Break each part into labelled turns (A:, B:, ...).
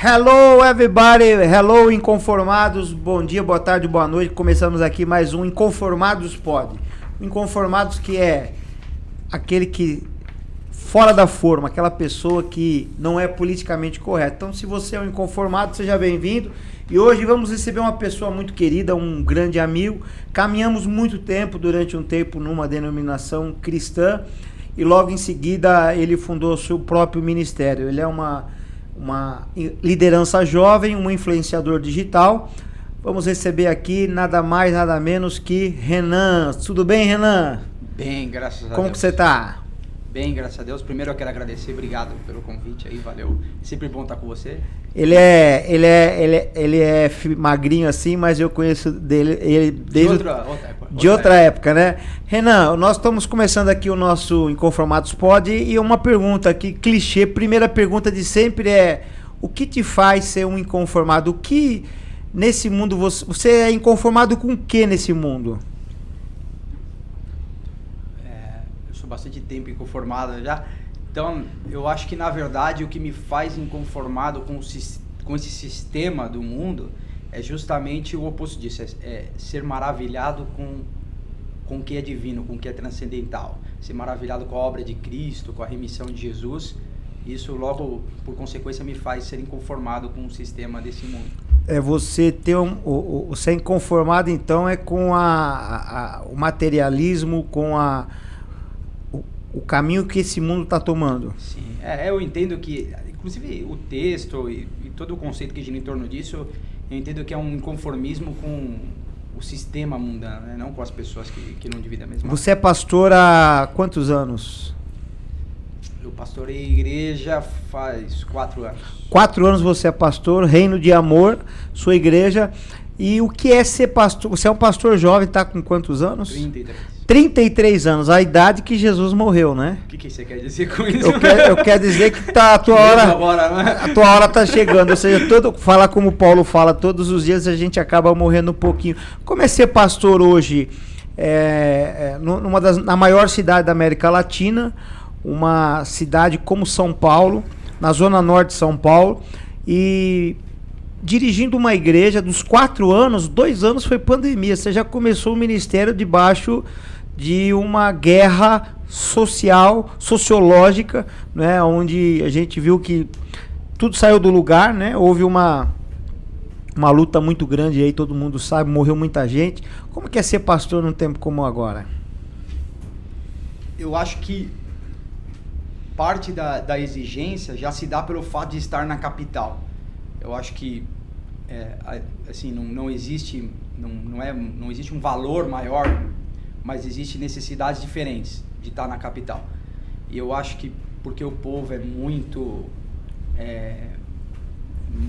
A: Hello everybody, hello inconformados, bom dia, boa tarde, boa noite. Começamos aqui mais um Inconformados Pod. Inconformados que é aquele que fora da forma, aquela pessoa que não é politicamente correta. Então, se você é um inconformado, seja bem-vindo. E hoje vamos receber uma pessoa muito querida, um grande amigo. Caminhamos muito tempo, durante um tempo, numa denominação cristã. E logo em seguida ele fundou o seu próprio ministério. Ele é uma liderança jovem, um influenciador digital. Vamos receber aqui nada mais, nada menos que Renan. Tudo bem, Renan?
B: Bem, graças a Deus.
A: Como que você tá?
B: Bem, graças a Deus. Primeiro eu quero agradecer, obrigado pelo convite aí, valeu. É sempre bom estar com você.
A: Ele é magrinho assim, mas eu conheço ele desde de outra época, né? Renan, nós estamos começando aqui o nosso Inconformados Pod e uma pergunta aqui, clichê. Primeira pergunta de sempre é: o que te faz ser um inconformado? O que nesse mundo você é inconformado com o que nesse mundo?
B: Eu sou bastante tempo inconformado já. Então, eu acho que, na verdade, o que me faz inconformado com esse sistema do mundo é justamente o oposto disso, é ser maravilhado com o que é divino, com o que é transcendental. Ser maravilhado com a obra de Cristo, com a remissão de Jesus. Isso, logo, por consequência, me faz ser inconformado com o sistema desse mundo.
A: Você ser inconformado, então, é com o materialismo, com o caminho que esse mundo está tomando.
B: Sim, eu entendo que, inclusive o texto e todo o conceito que gira em torno disso, eu entendo que é um inconformismo com o sistema mundano, né? Não com as pessoas que não dividem a mesma.
A: Você é pastor há quantos anos?
B: Eu pastorei igreja faz 4 anos.
A: 4 anos você é pastor, Reino de Amor, sua igreja. E o que é ser pastor? Você é um pastor jovem, está com quantos anos? 33 anos, a idade que Jesus morreu, né?
B: O que você quer dizer com isso?
A: Eu quero dizer que a tua hora tá chegando. Ou seja, falar como Paulo fala, todos os dias a gente acaba morrendo um pouquinho. Como é ser pastor hoje na maior cidade da América Latina, uma cidade como São Paulo, na zona norte de São Paulo, e dirigindo uma igreja dos 4 anos, 2 anos foi pandemia. Você já começou o ministério debaixo de uma guerra sociológica, né, onde a gente viu que tudo saiu do lugar, né? Houve uma luta muito grande aí, todo mundo sabe, morreu muita gente. Como que é ser pastor num tempo como agora?
B: Eu acho que parte da exigência já se dá pelo fato de estar na capital. Eu acho que assim, não existe um valor maior, mas existe necessidades diferentes de estar na capital. E eu acho que porque o povo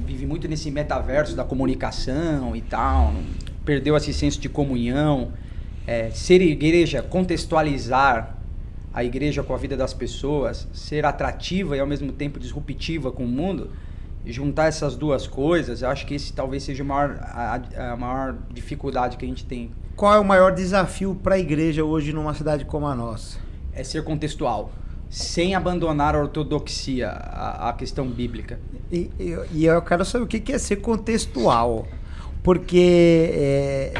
B: vive muito nesse metaverso da comunicação e tal, perdeu esse senso de comunhão, ser igreja, contextualizar a igreja com a vida das pessoas, ser atrativa e ao mesmo tempo disruptiva com o mundo, juntar essas duas coisas, eu acho que esse talvez seja a maior dificuldade que a gente tem.
A: Qual é o maior desafio para a igreja hoje numa cidade como a nossa?
B: É ser contextual, sem abandonar a ortodoxia, a questão bíblica.
A: E eu quero saber o que é ser contextual, porque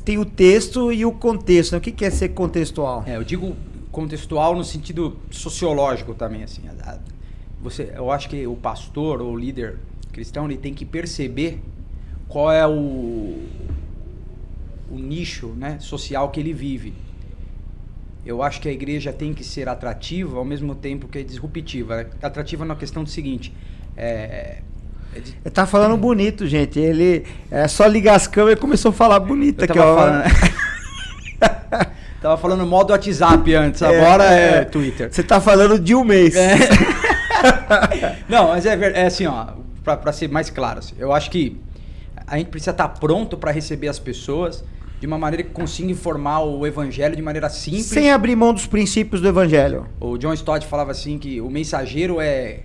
A: tem o texto e o contexto, né? O que é ser contextual?
B: Eu digo contextual no sentido sociológico também, assim. Eu acho que o pastor ou o líder cristão, ele tem que perceber qual é o nicho, né, social que ele vive. Eu acho que a igreja tem que ser atrativa ao mesmo tempo que é disruptiva. Atrativa na questão do seguinte,
A: Ele tá falando bonito, gente. Ele só ligar as câmeras e começou a falar bonito aqui, ó.
B: Tava falando modo WhatsApp antes, agora é Twitter.
A: Você tá falando de um mês.
B: Não, mas é assim, ó, pra ser mais claro, assim, eu acho que a gente precisa estar pronto para receber as pessoas de uma maneira que consiga informar o evangelho de maneira simples.
A: Sem abrir mão dos princípios do evangelho.
B: O John Stott falava assim que o mensageiro é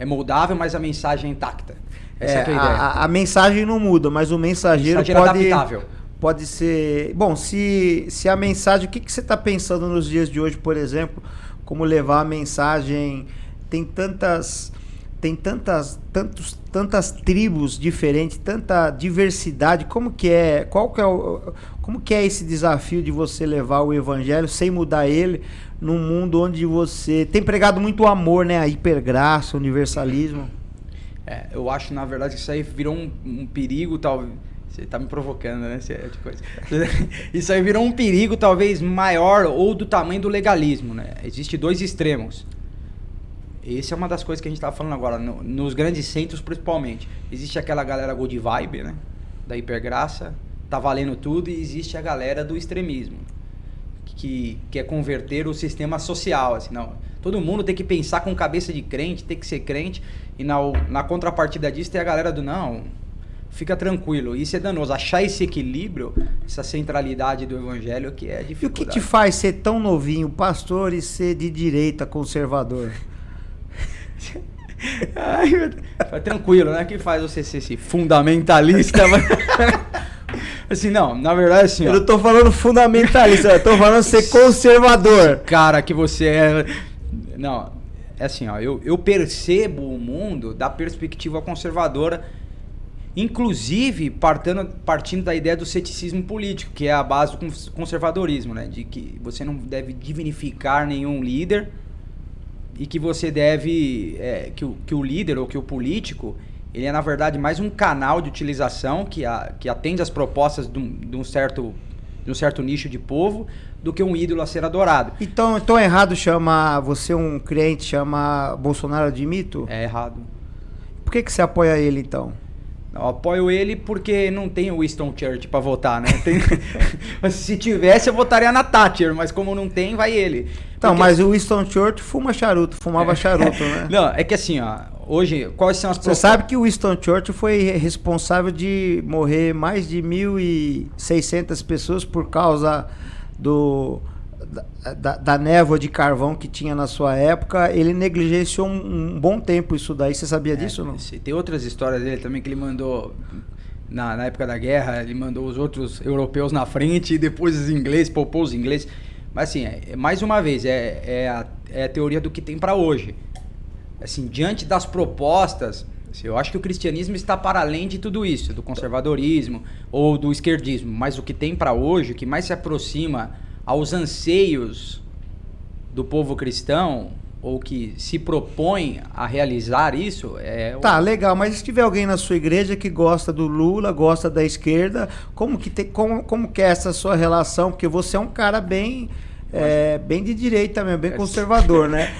B: moldável, mas a mensagem é intacta. Essa é a ideia.
A: A mensagem não muda, mas o mensageiro
B: adaptável.
A: Pode ser... Bom, se a mensagem... O que você está pensando nos dias de hoje, por exemplo, como levar a mensagem... Tem tantas tem tantas tribos diferentes, tanta diversidade. Como que é esse desafio de você levar o evangelho sem mudar ele num mundo onde você tem pregado muito amor, né? A hipergraça, o universalismo.
B: Eu acho, na verdade, que isso aí virou um perigo, talvez. Você tá me provocando, né? De coisa. Isso aí virou um perigo, talvez, maior ou do tamanho do legalismo, né? Existem dois extremos. Essa é uma das coisas que a gente tava falando agora, nos grandes centros principalmente. Existe aquela galera good vibe, né? Da hipergraça, tá valendo tudo, e existe a galera do extremismo, que quer converter o sistema social, assim, não. Todo mundo tem que pensar com cabeça de crente, tem que ser crente, e na contrapartida disso tem a galera do não, fica tranquilo. Isso é danoso. Achar esse equilíbrio, essa centralidade do evangelho que é difícil.
A: E o que te faz ser tão novinho, pastor, e ser de direita, conservador?
B: Ai, meu Deus. Tranquilo, né? O que faz você ser esse fundamentalista? Assim, não, na verdade, assim,
A: eu não tô falando fundamentalista, eu tô falando ser conservador.
B: Cara, que você é... Não, é assim, ó, eu percebo o mundo da perspectiva conservadora, inclusive partindo da ideia do ceticismo político, que é a base do conservadorismo, né? De que você não deve divinificar nenhum líder e que você deve... que o líder ou que o político, ele é, na verdade, mais um canal de utilização que atende às propostas de um certo nicho de povo do que um ídolo a ser adorado.
A: Então errado chamar você, um crente, chamar Bolsonaro de mito?
B: É errado.
A: Por que você apoia ele, então?
B: Eu apoio ele porque não tem o Winston Churchill pra votar, né? Se tivesse, eu votaria na Thatcher, mas como não tem, vai ele.
A: Então, mas o Winston Churchill fumava charuto, né?
B: Não, é que assim, ó, hoje, quais são as
A: propostas? Você sabe que o Winston Churchill foi responsável de morrer mais de 1.600 pessoas por causa da névoa de carvão que tinha na sua época. Ele negligenciou um bom tempo isso daí. Você sabia disso ou não?
B: Tem outras histórias dele também que ele mandou... Na época da guerra, ele mandou os outros europeus na frente e depois os ingleses, poupou os ingleses. Mas assim, mais uma vez, é a teoria do que tem para hoje. Assim, diante das propostas, assim, eu acho que o cristianismo está para além de tudo isso, do conservadorismo ou do esquerdismo. Mas o que tem para hoje, o que mais se aproxima aos anseios do povo cristão, ou que se propõe a realizar isso,
A: Tá, legal, mas se tiver alguém na sua igreja que gosta do Lula, gosta da esquerda, como que é essa sua relação? Porque você é um cara bem de direita mesmo, bem conservador, né?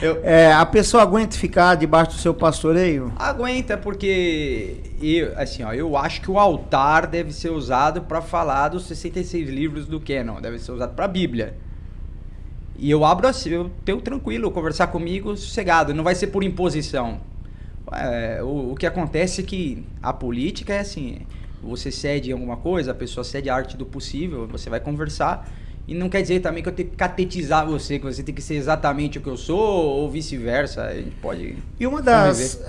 A: A pessoa aguenta ficar debaixo do seu pastoreio?
B: Aguenta, porque eu acho que o altar deve ser usado para falar dos 66 livros do Canon, deve ser usado para a Bíblia. E eu abro assim, eu tenho tranquilo, conversar comigo, sossegado, não vai ser por imposição. O que acontece é que a política é assim, você cede em alguma coisa, a pessoa cede a arte do possível, você vai conversar, e não quer dizer também que eu tenho que catetizar você, que você tem que ser exatamente o que eu sou, ou vice-versa, a gente pode...
A: E uma das...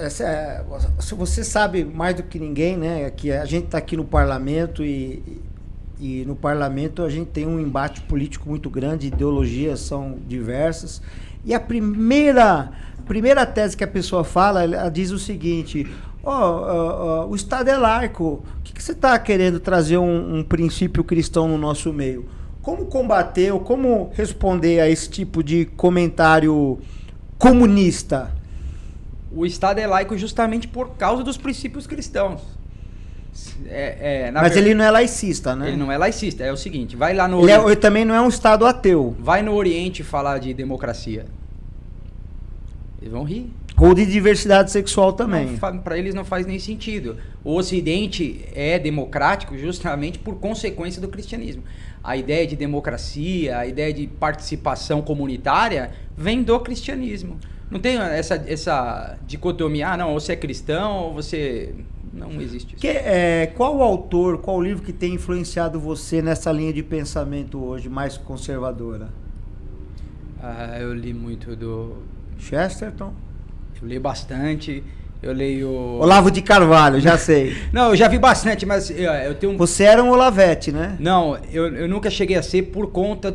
A: você sabe mais do que ninguém, né, que a gente está aqui no parlamento e no parlamento a gente tem um embate político muito grande, ideologias são diversas, e a primeira tese que a pessoa fala, ela diz o seguinte: o Estado é laico, o que você está querendo trazer um princípio cristão no nosso meio? Como combater ou como responder a esse tipo de comentário comunista?
B: O Estado é laico justamente por causa dos princípios cristãos.
A: Mas ele não é laicista, né?
B: Ele não é laicista, é o seguinte, vai lá no...
A: Ele também não é um Estado ateu.
B: Vai no Oriente falar de democracia. Eles vão rir.
A: Ou de diversidade sexual também.
B: Para eles não faz nem sentido. O Ocidente é democrático justamente por consequência do cristianismo. A ideia de democracia, a ideia de participação comunitária vem do cristianismo. Não tem essa dicotomia, ou você é cristão ou você... Não existe isso.
A: Qual autor, qual livro que tem influenciado você nessa linha de pensamento hoje, mais conservadora?
B: Eu li muito do...
A: Chesterton?
B: Eu li bastante. Eu leio...
A: Olavo de Carvalho, já sei.
B: Não, eu já vi bastante, mas eu tenho...
A: Você era um Olavete, né?
B: Não, eu nunca cheguei a ser por conta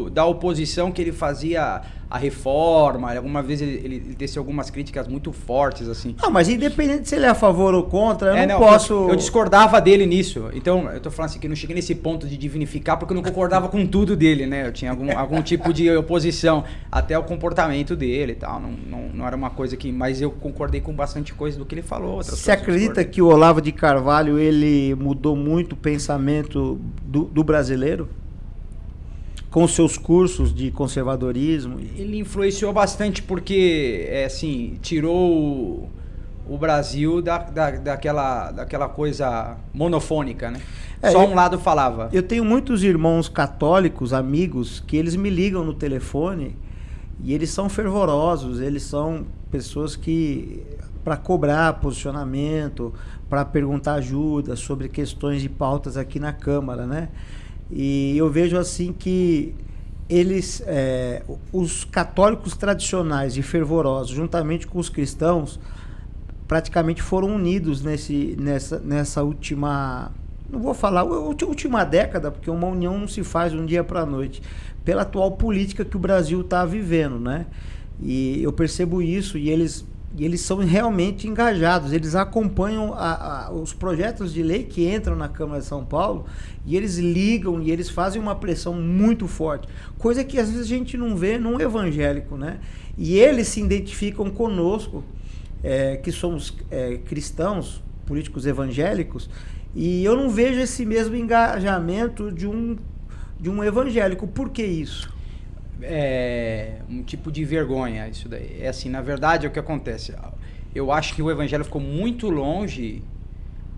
B: da oposição que ele fazia a reforma, alguma vez ele teceu algumas críticas muito fortes, assim.
A: Não, mas independente se ele é a favor ou contra, eu não posso...
B: Eu discordava dele nisso. Então, eu tô falando assim que eu não cheguei nesse ponto de divinificar porque eu não concordava com tudo dele, né? Eu tinha algum tipo de oposição até o comportamento dele e tal. Não era uma coisa que... Mas eu concordei com bastante coisa do que ele falou.
A: Você acredita que o Olavo de Carvalho, ele mudou muito o pensamento do brasileiro? Com os seus cursos de conservadorismo?
B: Ele influenciou bastante porque, assim, tirou o Brasil daquela coisa monofônica, né? Só um lado falava.
A: Eu tenho muitos irmãos católicos, amigos, que eles me ligam no telefone e eles são fervorosos, eles são pessoas que, para cobrar posicionamento, para perguntar ajuda sobre questões de pautas aqui na Câmara, né? E eu vejo assim que eles, os católicos tradicionais e fervorosos, juntamente com os cristãos, praticamente foram unidos nessa última, não vou falar, última década, porque uma união não se faz de um dia para a noite, pela atual política que o Brasil está vivendo, né? E eu percebo isso, e eles são realmente engajados, eles acompanham os projetos de lei que entram na Câmara de São Paulo, e eles ligam e eles fazem uma pressão muito forte, coisa que às vezes a gente não vê num evangélico, né? E eles se identificam conosco, que somos cristãos, políticos evangélicos, e eu não vejo esse mesmo engajamento de um evangélico. Por que isso?
B: Um tipo de vergonha isso daí. Assim, na verdade, é o que acontece. Eu acho que o evangelho ficou muito longe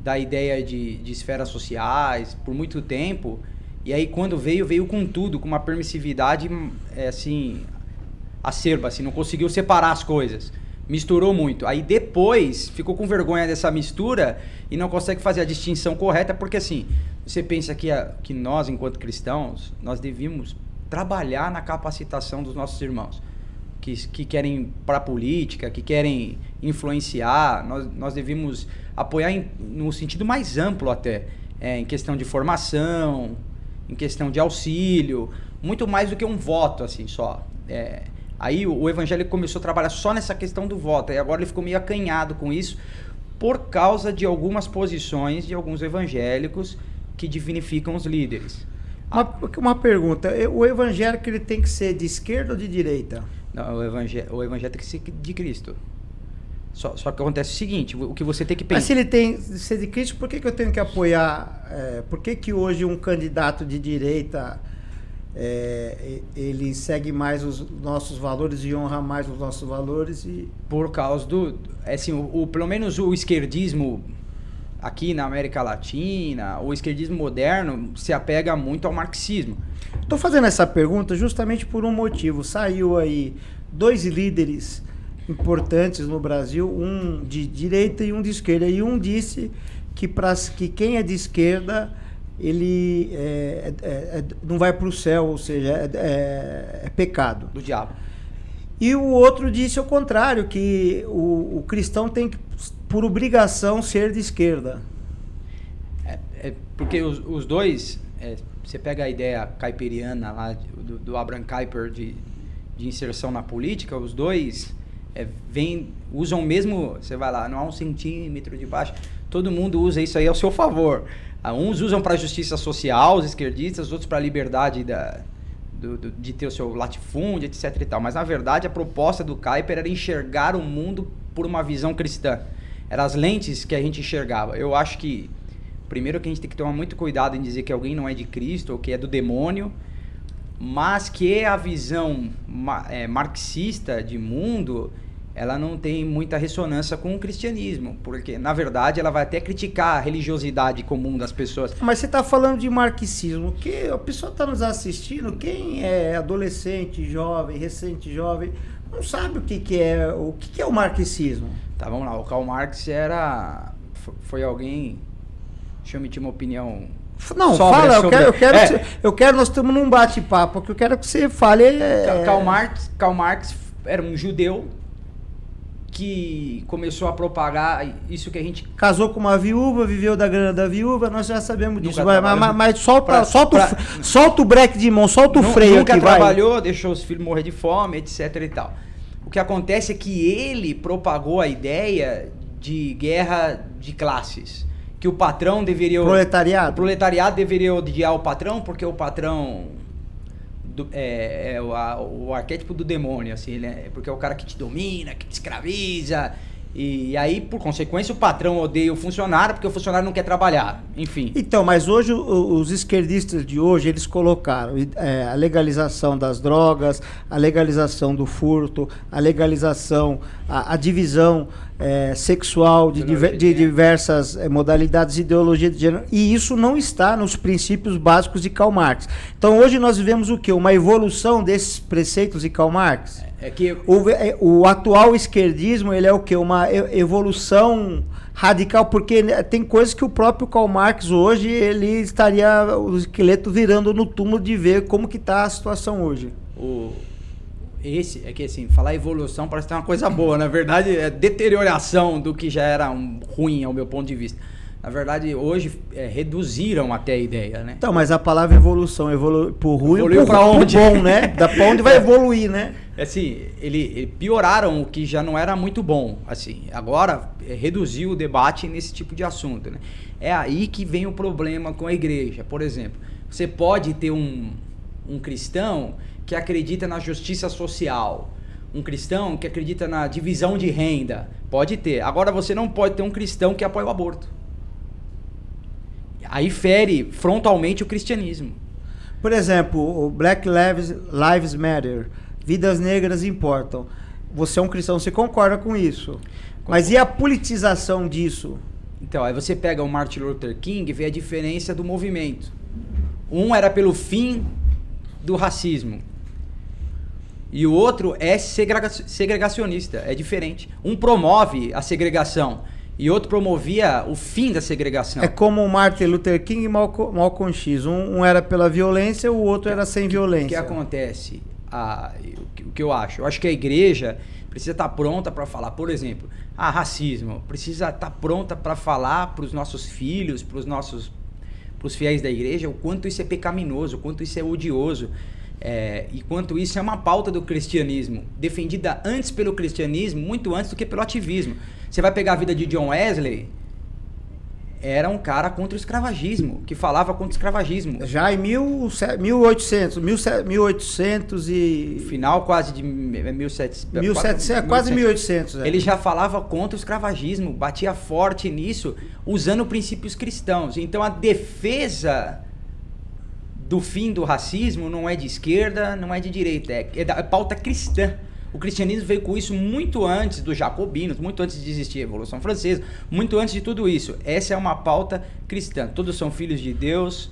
B: da ideia de esferas sociais por muito tempo, e aí quando veio com tudo, com uma permissividade assim, acerba, assim, não conseguiu separar as coisas, misturou muito. Aí depois ficou com vergonha dessa mistura e não consegue fazer a distinção correta, porque assim, você pensa que nós, enquanto cristãos, nós devíamos trabalhar na capacitação dos nossos irmãos que querem para a política, que querem influenciar. Nós devemos apoiar no sentido mais amplo até, em questão de formação, em questão de auxílio, muito mais do que um voto assim só. Aí o evangelho começou a trabalhar só nessa questão do voto, e agora ele ficou meio acanhado com isso por causa de algumas posições de alguns evangélicos que divinificam os líderes.
A: Uma pergunta, o evangélico ele tem que ser de esquerda ou de direita?
B: Não, o evangelho tem que ser de Cristo. Só que acontece o seguinte, o que você tem que pensar...
A: Mas se ele tem que ser de Cristo, por que eu tenho que apoiar? Por que hoje um candidato de direita ele segue mais os nossos valores e honra mais os nossos valores?
B: Por causa assim, pelo menos o esquerdismo aqui na América Latina, o esquerdismo moderno se apega muito ao marxismo.
A: Estou fazendo essa pergunta justamente por um motivo. Saiu aí 2 líderes importantes no Brasil, um de direita e um de esquerda, e um disse que quem é de esquerda ele não vai para o céu, ou seja, é pecado.
B: Do diabo.
A: E o outro disse ao contrário, que o cristão tem que, por obrigação, ser de esquerda.
B: Porque os dois, você pega a ideia caipiriana lá do Abraham Kuyper de inserção na política, os dois usam o mesmo, você vai lá, não há 1 centímetro de baixo, todo mundo usa isso aí ao seu favor. Uns usam para a justiça social, os esquerdistas, outros para a liberdade de ter o seu latifúndio, etc e tal. Mas, na verdade, a proposta do Kuyper era enxergar o mundo por uma visão cristã. Eram as lentes que a gente enxergava. Eu acho que, primeiro, que a gente tem que tomar muito cuidado em dizer que alguém não é de Cristo ou que é do demônio, mas que a visão marxista de mundo, ela não tem muita ressonância com o cristianismo, porque, na verdade, ela vai até criticar a religiosidade comum das pessoas.
A: Mas você está falando de marxismo, que a pessoa está nos assistindo, quem é adolescente, jovem, recente jovem, não sabe o que é o marxismo.
B: Tá, vamos lá, o Karl Marx foi alguém, deixa eu emitir uma opinião...
A: Não, fala, eu quero, nós estamos num bate-papo, porque eu quero que você fale...
B: Karl Marx era um judeu que começou a propagar isso que a gente...
A: Casou com uma viúva, viveu da grana da viúva, nós já sabemos disso. Mas solta o breque de mão, solta o freio aqui, vai.
B: Nunca trabalhou, deixou os filhos morrer de fome, etc e tal. O que acontece é que ele propagou a ideia de guerra de classes. Que o patrão deveria...
A: Proletariado?
B: O proletariado deveria odiar o patrão, porque o patrão é o arquétipo do demônio, assim, porque é o cara que te domina, que te escraviza. E aí, por consequência, o patrão odeia o funcionário, porque o funcionário não quer trabalhar, enfim.
A: Então, mas hoje, os esquerdistas de hoje, eles colocaram a legalização das drogas, a legalização do furto, a legalização, a divisão sexual de diversas modalidades de ideologia de gênero, e isso não está nos princípios básicos de Karl Marx. Então, hoje nós vivemos o quê? Uma evolução desses preceitos de Karl Marx? O atual esquerdismo, ele é o quê? Uma evolução radical, porque tem coisas que o próprio Karl Marx hoje, ele estaria o esqueleto virando no túmulo de ver como que está a situação hoje.
B: É que assim, falar evolução parece ter uma coisa boa, na verdade é deterioração do que já era ruim ao meu ponto de vista. Na verdade, hoje reduziram até a ideia, né?
A: Então, mas a palavra evolução, pro ruim ou pro bom, né? Pra onde vai evoluir, né?
B: Assim, ele pioraram o que já não era muito bom, assim. Agora, reduziu o debate nesse tipo de assunto, né? É aí que vem o problema com a igreja. Por exemplo, você pode ter um cristão que acredita na justiça social, um cristão que acredita na divisão de renda. Pode ter. Agora, você não pode ter um cristão que apoia o aborto. Aí fere frontalmente o cristianismo.
A: Por exemplo, o Black Lives Matter, vidas negras importam. Você é um cristão, você concorda com isso? Mas e a politização disso?
B: Então, aí você pega o Martin Luther King e vê a diferença do movimento. Um era pelo fim do racismo. E o outro é segregacionista, é diferente. Um promove a segregação e outro promovia o fim da segregação.
A: É como o Martin Luther King e Malcolm X. Um era pela violência, o outro era sem violência.
B: O que acontece? O que eu acho? Eu acho que a igreja precisa estar pronta para falar, por exemplo, racismo. Precisa estar pronta para falar para os nossos filhos, para os fiéis da igreja, o quanto isso é pecaminoso, o quanto isso é odioso. E quanto isso é uma pauta do cristianismo, defendida antes pelo cristianismo, muito antes do que pelo ativismo. Você vai pegar a vida de John Wesley, era um cara contra o escravagismo, que falava contra o escravagismo.
A: Já em 1800 e...
B: Final quase de 1700.
A: 1700, quase 1800.
B: Ele já falava contra o escravagismo, batia forte nisso, usando princípios cristãos. Então a defesa do fim do racismo não é de esquerda, não é de direita, é da pauta cristã. O cristianismo veio com isso muito antes dos jacobinos, muito antes de existir a Revolução Francesa, muito antes de tudo isso. Essa é uma pauta cristã. Todos são filhos de Deus,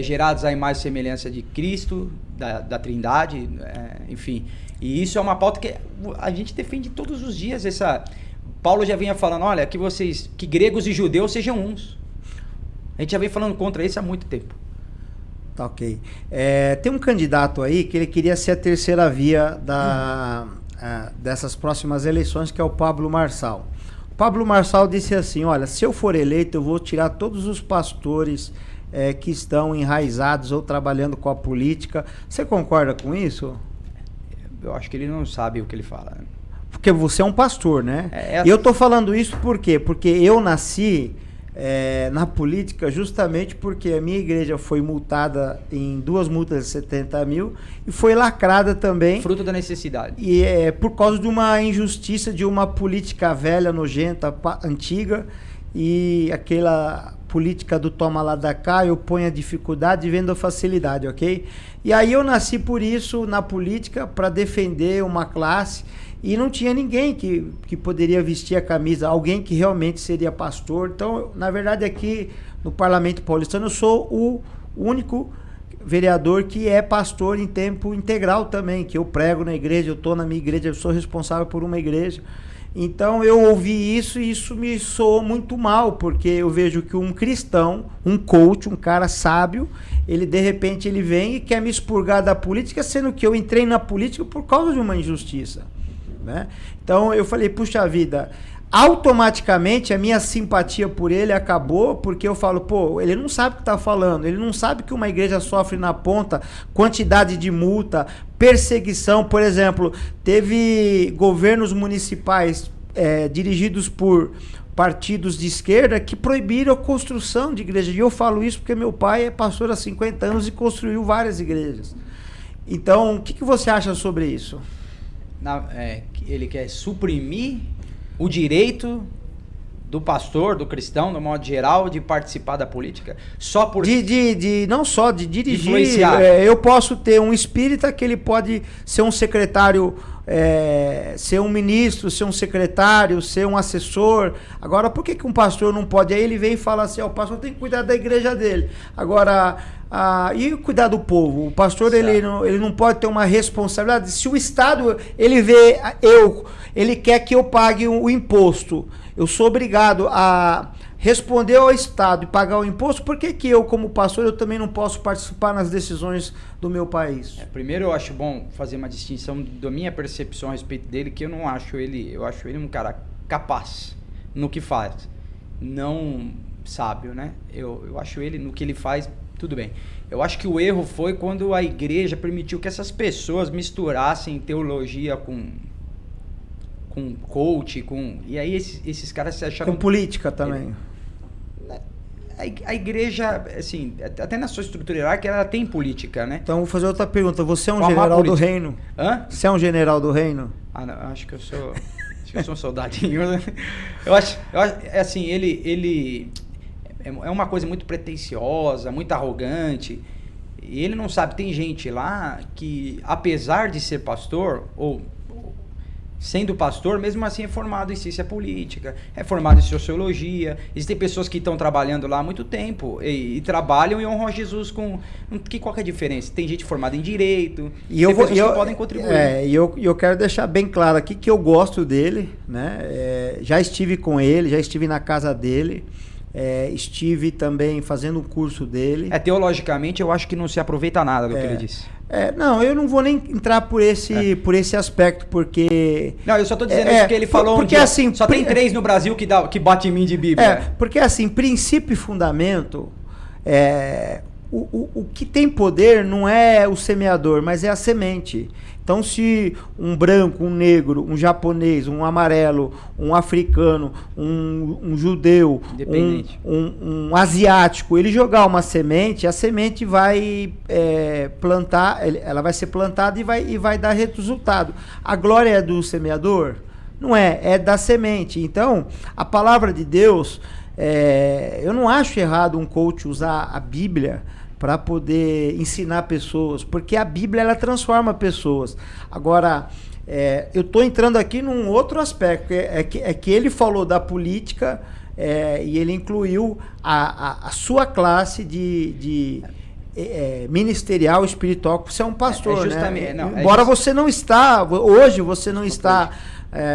B: gerados à imagem e semelhança de Cristo, da Trindade, enfim. E isso é uma pauta que a gente defende todos os dias. Paulo já vinha falando, olha, que gregos e judeus sejam uns. A gente já vem falando contra isso há muito tempo.
A: Tá, ok. Tem um candidato aí que ele queria ser a terceira via dessas próximas eleições, que é o Pablo Marçal. O Pablo Marçal disse assim, olha, se eu for eleito, eu vou tirar todos os pastores que estão enraizados ou trabalhando com a política. Você concorda com isso?
B: Eu acho que ele não sabe o que ele fala.
A: Porque você é um pastor, né? E eu tô falando isso por quê? Porque eu nasci... na política, justamente porque a minha igreja foi multada em 2 multas de 70 mil e foi lacrada também.
B: Fruto da necessidade.
A: E por causa de uma injustiça, de uma política velha, nojenta, antiga, e aquela política do toma lá da cá, eu ponho a dificuldade e vendo a facilidade, ok? E aí eu nasci por isso na política, para defender uma classe. E não tinha ninguém que poderia vestir a camisa, alguém que realmente seria pastor. Então, na verdade, aqui no Parlamento Paulistano, eu sou o único vereador que é pastor em tempo integral também, que eu prego na igreja, eu estou na minha igreja, eu sou responsável por uma igreja. Então, eu ouvi isso e isso me soou muito mal, porque eu vejo que um cristão, um coach, um cara sábio, ele de repente ele vem e quer me expurgar da política, sendo que eu entrei na política por causa de uma injustiça. né? Então eu falei, puxa vida, automaticamente a minha simpatia por ele acabou, porque eu falo, pô, ele não sabe o que está falando, ele não sabe que uma igreja sofre na ponta quantidade de multa, perseguição. Por exemplo, teve governos municipais dirigidos por partidos de esquerda que proibiram a construção de igrejas. E eu falo isso porque meu pai é pastor há 50 anos e construiu várias igrejas. Então, o que você acha sobre isso?
B: Ele quer suprimir o direito do pastor, do cristão, no modo geral, de participar da política? Só por...
A: não só de dirigir.
B: Influenciar.
A: Eu posso ter um espírita que ele pode ser um secretário, ser um ministro, ser um secretário, ser um assessor. Agora, por que um pastor não pode? Aí ele vem e fala assim, o pastor tem que cuidar da igreja dele. Agora, e cuidar do povo? O pastor, ele não pode ter uma responsabilidade. Se o Estado, ele quer que eu pague o imposto, eu sou obrigado a responder ao Estado e pagar o imposto, por que eu, como pastor, eu também não posso participar nas decisões do meu país?
B: Primeiro, eu acho bom fazer uma distinção da minha percepção a respeito dele, que eu acho ele um cara capaz no que faz, não sábio, né? Eu acho ele, no que ele faz, tudo bem. Eu acho que o erro foi quando a igreja permitiu que essas pessoas misturassem teologia com coach, e aí esses caras se acharam...
A: Com política também.
B: A igreja, assim, até na sua estrutura hierárquica, ela tem política, né?
A: Então, vou fazer outra pergunta. Você é um general do reino?
B: Hã?
A: Você é um general do reino?
B: Não, acho que eu sou um soldadinho. Eu acho, assim, ele é uma coisa muito pretensiosa, muito arrogante. E ele não sabe, tem gente lá que, apesar de ser pastor, ou sendo pastor, mesmo assim é formado em ciência política, é formado em sociologia. Existem pessoas que estão trabalhando lá há muito tempo e trabalham e honram a Jesus com... Qual que é a diferença? Tem gente formada em direito,
A: e tem pessoas
B: que podem contribuir.
A: E eu quero deixar bem claro aqui que eu gosto dele, né? Já estive com ele, já estive na casa dele, estive também fazendo um curso dele.
B: Teologicamente, eu acho que não se aproveita nada do que ele disse.
A: Não, eu não vou nem entrar por esse aspecto, porque...
B: Não, eu só estou dizendo isso que ele falou
A: porque, assim,
B: só tem 3 no Brasil que bate em mim de Bíblia.
A: Porque assim, princípio e fundamento, o que tem poder não é o semeador, mas é a semente. Então, se um branco, um negro, um japonês, um amarelo, um africano, um judeu, um asiático, ele jogar uma semente, a semente vai plantar, ela vai ser plantada e vai dar resultado. A glória é do semeador? Não é da semente. Então, a palavra de Deus, eu não acho errado um coach usar a Bíblia para poder ensinar pessoas, porque a Bíblia, ela transforma pessoas. Agora, eu estou entrando aqui num outro aspecto, que ele falou da política, e ele incluiu a sua classe de ministerial, espiritual, porque você é um pastor,
B: justamente,
A: né? Embora você não está, hoje você não está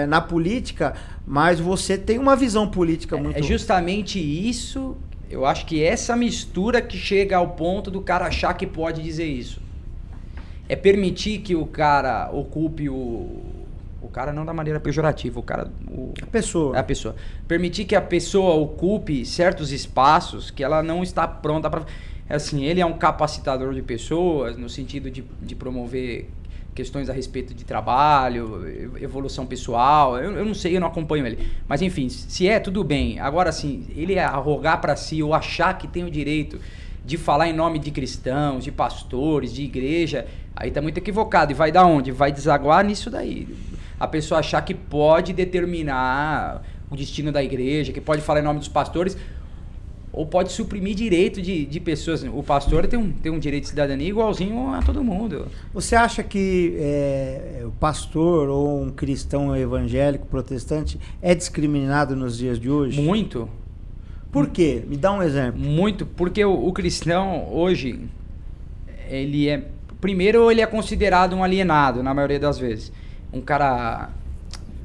A: na política, mas você tem uma visão política muito...
B: É justamente isso. Eu acho que essa mistura que chega ao ponto do cara achar que pode dizer isso. É permitir que o cara ocupe o cara não da maneira pejorativa, a pessoa. A pessoa. Permitir que a pessoa ocupe certos espaços que ela não está pronta para... Assim, ele é um capacitador de pessoas, no sentido de promover questões a respeito de trabalho, evolução pessoal. Eu não sei, eu não acompanho ele. Mas enfim, se tudo bem. Agora, assim, ele arrogar para si ou achar que tem o direito de falar em nome de cristãos, de pastores, de igreja, aí tá muito equivocado. E vai dar onde? Vai desaguar nisso daí. A pessoa achar que pode determinar o destino da igreja, que pode falar em nome dos pastores, ou pode suprimir direito de pessoas. O pastor tem um direito de cidadania igualzinho a todo mundo.
A: Você acha que o pastor ou um cristão evangélico, protestante, é discriminado nos dias de hoje?
B: Muito.
A: Por quê? Me dá um exemplo.
B: Muito, porque o cristão hoje, primeiro, ele é considerado um alienado, na maioria das vezes. Um cara,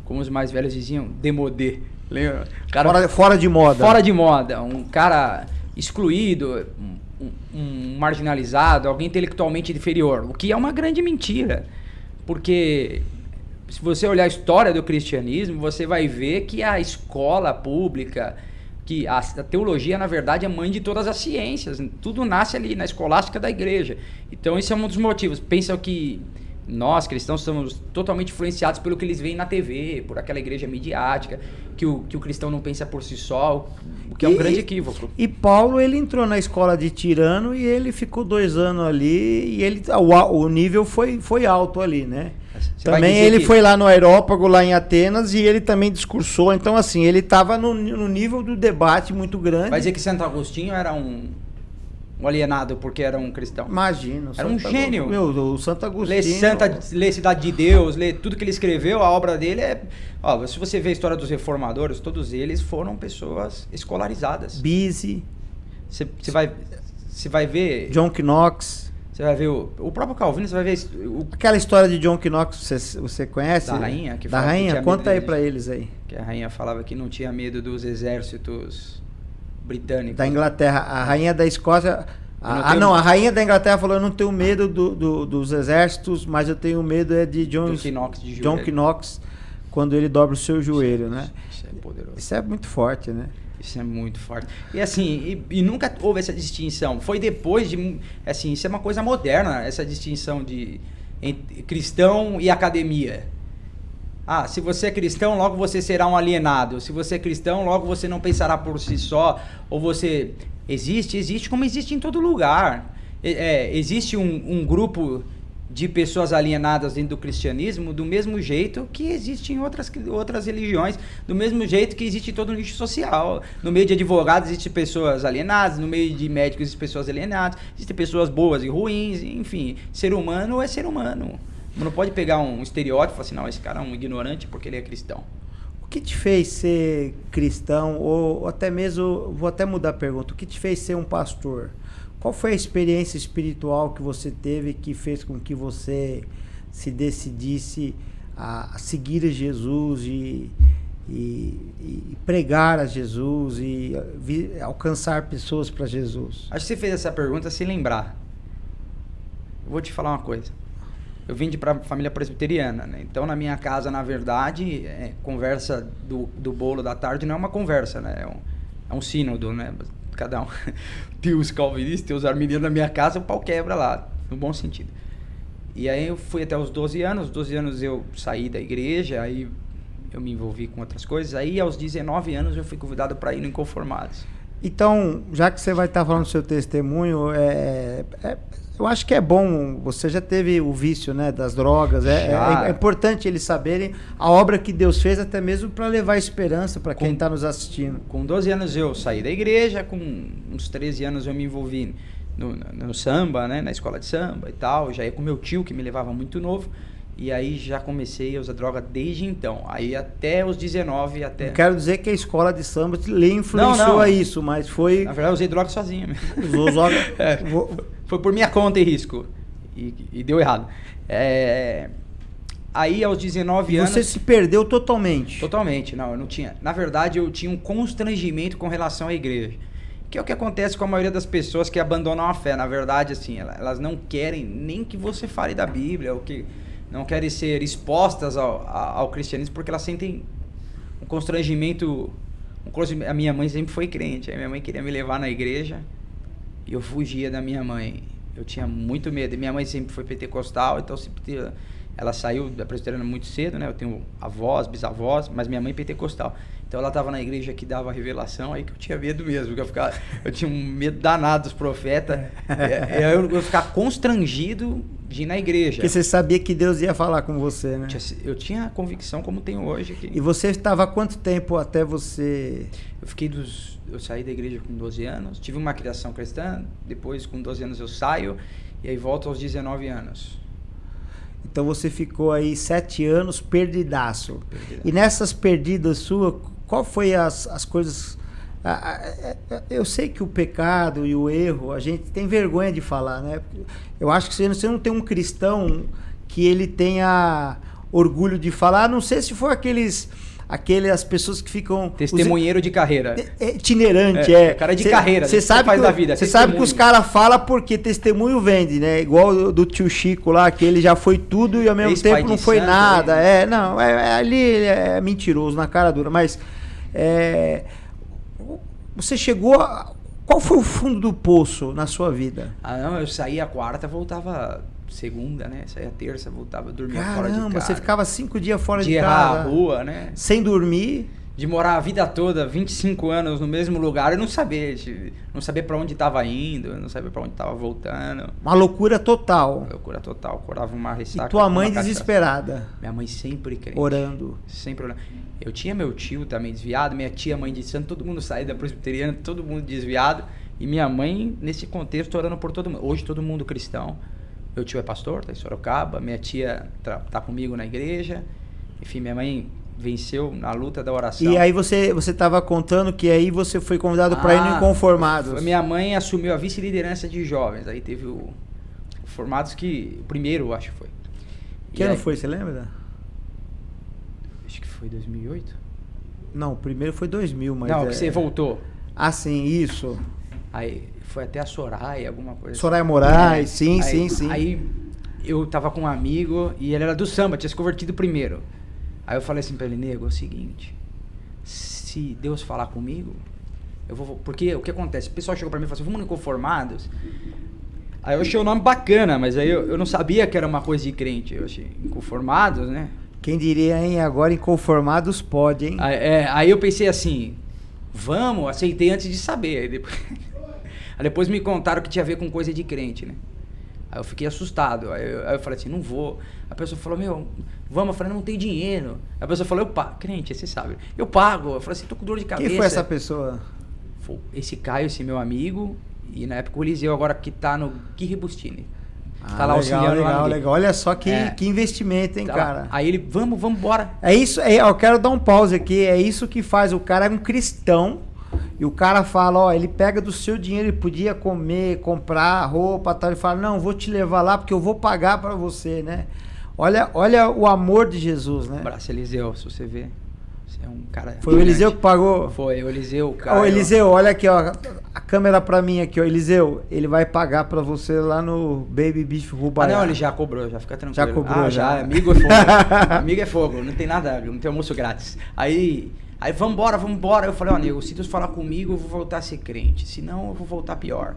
B: como os mais velhos diziam, demodé.
A: Fora de moda.
B: Fora de moda. Um cara excluído, um marginalizado, alguém intelectualmente inferior. O que é uma grande mentira. Porque se você olhar a história do cristianismo, você vai ver que a escola pública, que a teologia, na verdade, é mãe de todas as ciências. Tudo nasce ali na escolástica da igreja. Então, esse é um dos motivos. Pensam que nós, cristãos, somos totalmente influenciados pelo que eles veem na TV, por aquela igreja midiática, que o cristão não pensa por si só, o que é um grande equívoco.
A: E Paulo, ele entrou na escola de Tirano e ele ficou 2 anos ali e o nível foi alto ali, né? Você também ele foi lá no Areópago, lá em Atenas, e ele também discursou. Então, assim, ele estava no nível do debate muito grande.
B: Vai dizer que Santo Agostinho era um alienado porque era um cristão?
A: Imagina.
B: Era um gênio.
A: O Santo Agostinho...
B: Lê Cidade de Deus, lê tudo que ele escreveu, a obra dele é... Ó, se você vê a história dos reformadores, todos eles foram pessoas escolarizadas.
A: Bise.
B: Você vai ver...
A: John Knox.
B: Você vai ver o próprio Calvino, você vai ver...
A: Aquela história de John Knox, você conhece?
B: Da rainha?
A: Da rainha? Conta aí pra eles aí.
B: Que a rainha falava que não tinha medo dos exércitos britânicos.
A: Da Inglaterra. A rainha da Escócia... a rainha da Inglaterra falou, eu não tenho medo dos exércitos, mas eu tenho medo de John Knox, quando ele dobra o seu joelho, né?
B: Isso é poderoso.
A: Isso é muito forte, né?
B: Isso é muito forte. E assim, e nunca houve essa distinção. Foi depois de... Assim, isso é uma coisa moderna, essa distinção entre cristão e academia. Ah, se você é cristão, logo você será um alienado. Se você é cristão, logo você não pensará por si só. Ou você... Existe como existe em todo lugar. Existe um grupo de pessoas alienadas dentro do cristianismo do mesmo jeito que existe em outras religiões, do mesmo jeito que existe em todo o nicho social. No meio de advogados existem pessoas alienadas, no meio de médicos existem pessoas alienadas, existem pessoas boas e ruins, enfim, ser humano é ser humano. Não pode pegar um estereótipo e falar assim, não, esse cara é um ignorante porque ele é cristão.
A: O que te fez ser cristão, ou até mesmo, vou até mudar a pergunta, o que te fez ser um pastor? Qual foi a experiência espiritual que você teve que fez com que você se decidisse a seguir a Jesus e pregar a Jesus e alcançar pessoas para Jesus?
B: Acho que você fez essa pergunta sem lembrar. Eu vou te falar uma coisa. Eu vim de família presbiteriana, né? Então na minha casa, na verdade, conversa do bolo da tarde não é uma conversa, né? É um sínodo, né? Cada um tem os calvinistas, tem os arminianos na minha casa, o pau quebra lá, no bom sentido. E aí eu fui até os 12 anos, 12 anos eu saí da igreja, aí eu me envolvi com outras coisas, aí aos 19 anos eu fui convidado para ir no Inconformados.
A: Então, já que você vai estar falando do seu testemunho, eu acho que é bom, você já teve o vício, né, das drogas, é importante eles saberem a obra que Deus fez, até mesmo para levar esperança para quem está nos assistindo.
B: Com 12 anos eu saí da igreja, com uns 13 anos eu me envolvi no samba, né, na escola de samba e tal, já ia com meu tio que me levava muito novo, e aí já comecei a usar droga desde então, aí até os 19, até...
A: Não quero dizer que a escola de samba lhe influenciou a isso, mas foi...
B: Na verdade eu usei droga sozinho.
A: Usou droga...
B: Foi por minha conta e risco, e deu errado. Aí aos 19 anos...
A: Você se perdeu totalmente?
B: Totalmente, não, eu não tinha... Na verdade eu tinha um constrangimento com relação à igreja, que é o que acontece com a maioria das pessoas que abandonam a fé. Na verdade, assim, elas não querem nem que você fale da Bíblia, ou que... não querem ser expostas ao cristianismo porque elas sentem um constrangimento. A minha mãe sempre foi crente, a minha mãe queria me levar na igreja e eu fugia da minha mãe. Eu tinha muito medo. Minha mãe sempre foi pentecostal, então ela saiu da presbiteriana muito cedo, né? Eu tenho avós, bisavós, mas minha mãe pentecostal. Então ela estava na igreja que dava revelação, aí que eu tinha medo mesmo, eu tinha um medo danado dos profetas. Eu ficar constrangido de ir na igreja.
A: Porque você sabia que Deus ia falar com você, né?
B: Eu tinha a convicção como tenho hoje.
A: E você estava há quanto tempo até você...
B: Eu saí da igreja com 12 anos, tive uma criação cristã, depois com 12 anos eu saio, e aí volto aos 19 anos.
A: Então você ficou aí 7 anos perdidaço. E nessas perdidas suas, qual foi as coisas... Eu sei que o pecado e o erro, a gente tem vergonha de falar, né? Eu acho que você não tem um cristão que ele tenha orgulho de falar, a não sei se for as pessoas que ficam...
B: Testemunheiro de carreira.
A: Itinerante,
B: Cara de carreira.
A: Você sabe
B: faz da vida.
A: Você sabe que os caras falam porque testemunho vende, né? Igual do tio Chico lá, que ele já foi tudo e ao mesmo tempo não foi nada. Ali é mentiroso, na cara dura. Mas você chegou a... Qual foi o fundo do poço na sua vida?
B: Eu saía quarta, voltava segunda, né? Saía terça, voltava, dormia fora de casa.
A: Caramba, você ficava 5 dias fora de
B: casa. De errar a rua, né?
A: Sem dormir.
B: De morar a vida toda, 25 anos no mesmo lugar e não saber para onde estava indo, não saber para onde estava voltando.
A: Uma loucura total.
B: Loucura total, curava uma ressaca.
A: E tua mãe desesperada?
B: Minha mãe sempre crente.
A: Orando.
B: Sempre orando. Eu tinha meu tio também desviado, minha tia, mãe de santo, todo mundo saía da presbiteriana, todo mundo desviado. E minha mãe, nesse contexto, orando por todo mundo. Hoje todo mundo cristão. Meu tio é pastor, tá em Sorocaba. Minha tia tá comigo na igreja. Enfim, minha mãe venceu na luta da oração.
A: E aí você estava contando que aí você foi convidado para ir no Inconformados.
B: Minha mãe assumiu a vice-liderança de jovens. Aí teve o Formados que... O primeiro, acho que foi.
A: Que ano foi, você lembra?
B: Acho que foi 2008.
A: Não, o primeiro foi 2000, mas...
B: Não, que você voltou.
A: Ah, sim, isso.
B: Aí foi até a Soraya, alguma coisa.
A: Soraya Moraes, sim.
B: Aí eu tava com um amigo e ele era do samba, tinha se convertido primeiro. Aí eu falei assim pra ele, nego, é o seguinte, se Deus falar comigo, eu vou... Porque o que acontece? O pessoal chegou pra mim e falou assim, vamos no Inconformados? Aí eu achei o nome bacana, mas aí eu não sabia que era uma coisa de crente. Eu achei Inconformados, né?
A: Quem diria, hein? Agora Inconformados pode, hein?
B: Aí eu pensei assim, vamos, aceitei antes de saber. Aí depois me contaram que tinha a ver com coisa de crente, né? Aí eu fiquei assustado. Aí eu falei assim, não vou. A pessoa falou, vamos. Eu falei, não tem dinheiro. Aí a pessoa falou, eu pago. Crente, você sabe. Eu pago. Eu falei assim, tô com dor de cabeça.
A: Quem foi essa pessoa?
B: Foi esse Caio, esse meu amigo. E na época o Eliseu, agora que tá no Gui Bustini. Tá lá auxiliando lá.
A: Legal. Olha só que investimento, hein,
B: tá
A: cara?
B: Lá. Aí ele, vamos embora.
A: É isso, eu quero dar um pause aqui. É isso que faz. O cara é um cristão. E o cara fala, ele pega do seu dinheiro, ele podia comer, comprar roupa, tal. Ele fala, não, vou te levar lá porque eu vou pagar pra você, né? Olha o amor de Jesus, né?
B: Abraço, Eliseu, se você ver. Você é um cara...
A: Foi o Eliseu que pagou?
B: Foi, o Eliseu, cara.
A: Ô, Eliseu, olha aqui, ó. A câmera pra mim aqui, ó. Eliseu, ele vai pagar pra você lá no Baby Beef Rubaiá.
B: Não, ele já cobrou, já fica tranquilo.
A: Já cobrou,
B: já. Amigo é fogo. Amigo é fogo, não tem nada, não tem almoço grátis. Aí vambora. Eu falei, nego, se Deus falar comigo, eu vou voltar a ser crente. Senão, eu vou voltar pior.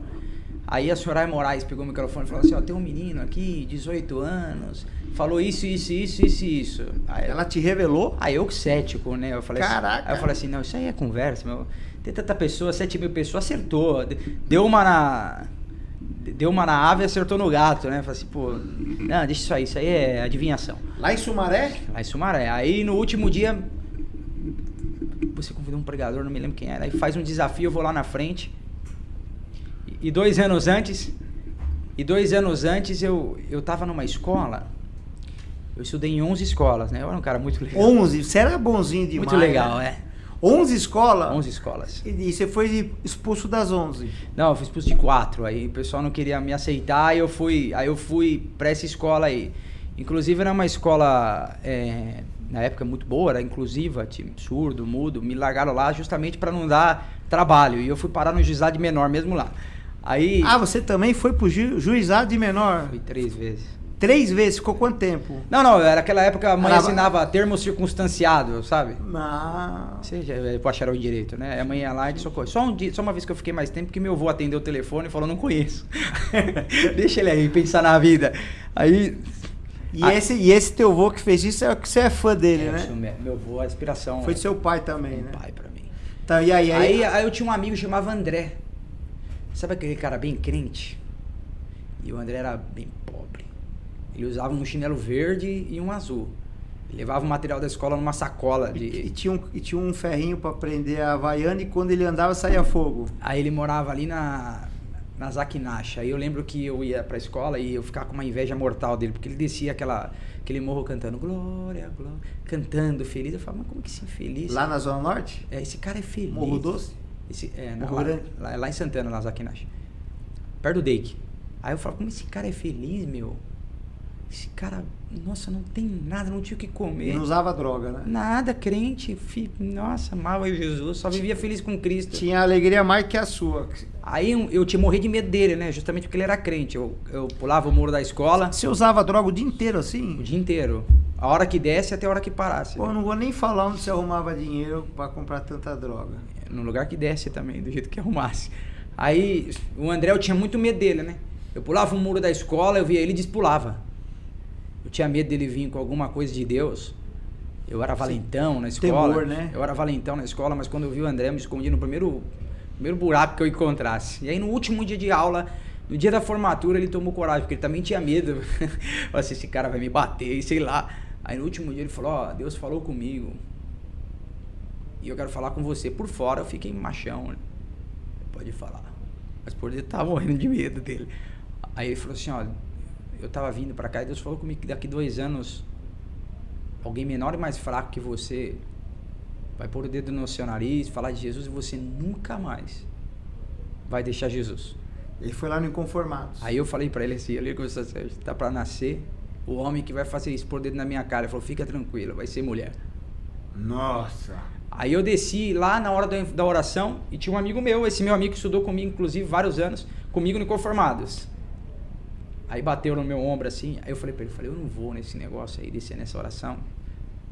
B: Aí a Soraya Moraes pegou o microfone e falou assim, tem um menino aqui, 18 anos, falou isso. Aí,
A: ela te revelou?
B: Aí eu cético, né? Eu falei
A: Caraca.
B: Assim, aí eu falei assim, não, isso aí é conversa, meu. Tem tanta pessoa, 7.000 pessoas, acertou. Deu uma na ave e acertou no gato, né? Eu falei assim, não, deixa isso aí é adivinhação.
A: Lá em Sumaré?
B: Lá em Sumaré. Aí no último dia, você convidou um pregador, não me lembro quem era, aí faz um desafio, eu vou lá na frente. E 2 anos antes eu tava numa escola, eu estudei em 11 escolas, né? Eu era um cara muito legal.
A: 11? Você era bonzinho demais.
B: Muito legal,
A: né? 11 escolas?
B: 11 escolas.
A: E você foi expulso das 11?
B: Não, eu fui expulso de 4, aí o pessoal não queria me aceitar, aí eu fui pra essa escola aí. Inclusive era uma escola, na época muito boa, era inclusiva, surdo, mudo, me largaram lá justamente pra não dar trabalho, e eu fui parar no juizado de menor mesmo lá. Aí... Ah,
A: você também foi pro juizado de menor?
B: Fui 3 vezes.
A: 3 vezes? Ficou quanto tempo?
B: Não, era aquela época a mãe assinava termo circunstanciado, sabe?
A: Não.
B: Você já bacharel em direito, né? A mãe ia lá e socorro. Só uma vez que eu fiquei mais tempo que meu avô atendeu o telefone e falou, não conheço. Deixa ele aí pensar na vida. Aí...
A: E esse teu avô que fez isso é que você é fã dele, né?
B: Meu avô, a inspiração...
A: Foi seu pai também, né?
B: Pai pra mim.
A: Então, e aí?
B: Aí eu tinha um amigo que chamava André. Sabe aquele cara bem crente? E o André era bem pobre. Ele usava um chinelo verde e um azul. Ele levava o material da escola numa sacola.
A: E tinha um ferrinho pra prender a Havaiana e quando ele andava saía fogo.
B: Aí ele morava ali na Zaquinacha. Aí eu lembro que eu ia pra escola e eu ficava com uma inveja mortal dele, porque ele descia aquele morro cantando glória, glória, cantando feliz. Eu falava, mas como que esse infeliz?
A: Lá na Zona Norte?
B: Esse cara é feliz.
A: Morro Doce?
B: Lá em Santana, lá Zaquinacha. Perto do Dake. Aí eu falo, como esse cara é feliz, meu? esse cara, nossa, não tem nada, não tinha o que comer.
A: Não usava droga, né?
B: Nada, crente, nossa, amava Jesus, só vivia feliz com Cristo.
A: Tinha alegria mais que a sua.
B: Aí eu tinha morrido de medo dele, né? Justamente porque ele era crente. Eu pulava o muro da escola.
A: Você usava droga o dia inteiro assim?
B: O dia inteiro. A hora que desce até a hora que parasse.
A: Pô, eu não vou nem falar onde você arrumava dinheiro pra comprar tanta droga.
B: No lugar que desce também, do jeito que arrumasse. Aí o André, eu tinha muito medo dele, né? Eu pulava o muro da escola, eu via ele e despulava. Eu tinha medo dele vir com alguma coisa de Deus. Eu era valentão na escola.
A: Temor, né?
B: Eu era valentão na escola, mas quando eu vi o André, eu me escondi no primeiro buraco que eu encontrasse. E aí no último dia de aula, no dia da formatura, ele tomou coragem, porque ele também tinha medo. Falei assim, esse cara vai me bater, e sei lá. Aí no último dia ele falou, ó, Deus falou comigo. E eu quero falar com você. Por fora eu fiquei machão, né? Pode falar. Mas por dentro eu tava morrendo de medo dele. Aí ele falou assim, ó, eu tava vindo pra cá e Deus falou comigo que daqui 2 anos alguém menor e mais fraco que você vai pôr o dedo no seu nariz, falar de Jesus e você nunca mais vai deixar Jesus.
A: Ele foi lá no Inconformados.
B: Aí eu falei pra ele assim, ele começou assim, tá pra nascer o homem que vai fazer isso, pôr o dedo na minha cara. Ele falou, fica tranquilo, vai ser mulher.
A: Nossa.
B: Aí eu desci lá na hora da oração e tinha um amigo meu, esse meu amigo que estudou comigo, inclusive, vários anos, comigo no Inconformados. Aí bateu no meu ombro assim, aí eu falei pra ele, eu não vou nesse negócio aí, descer nessa oração.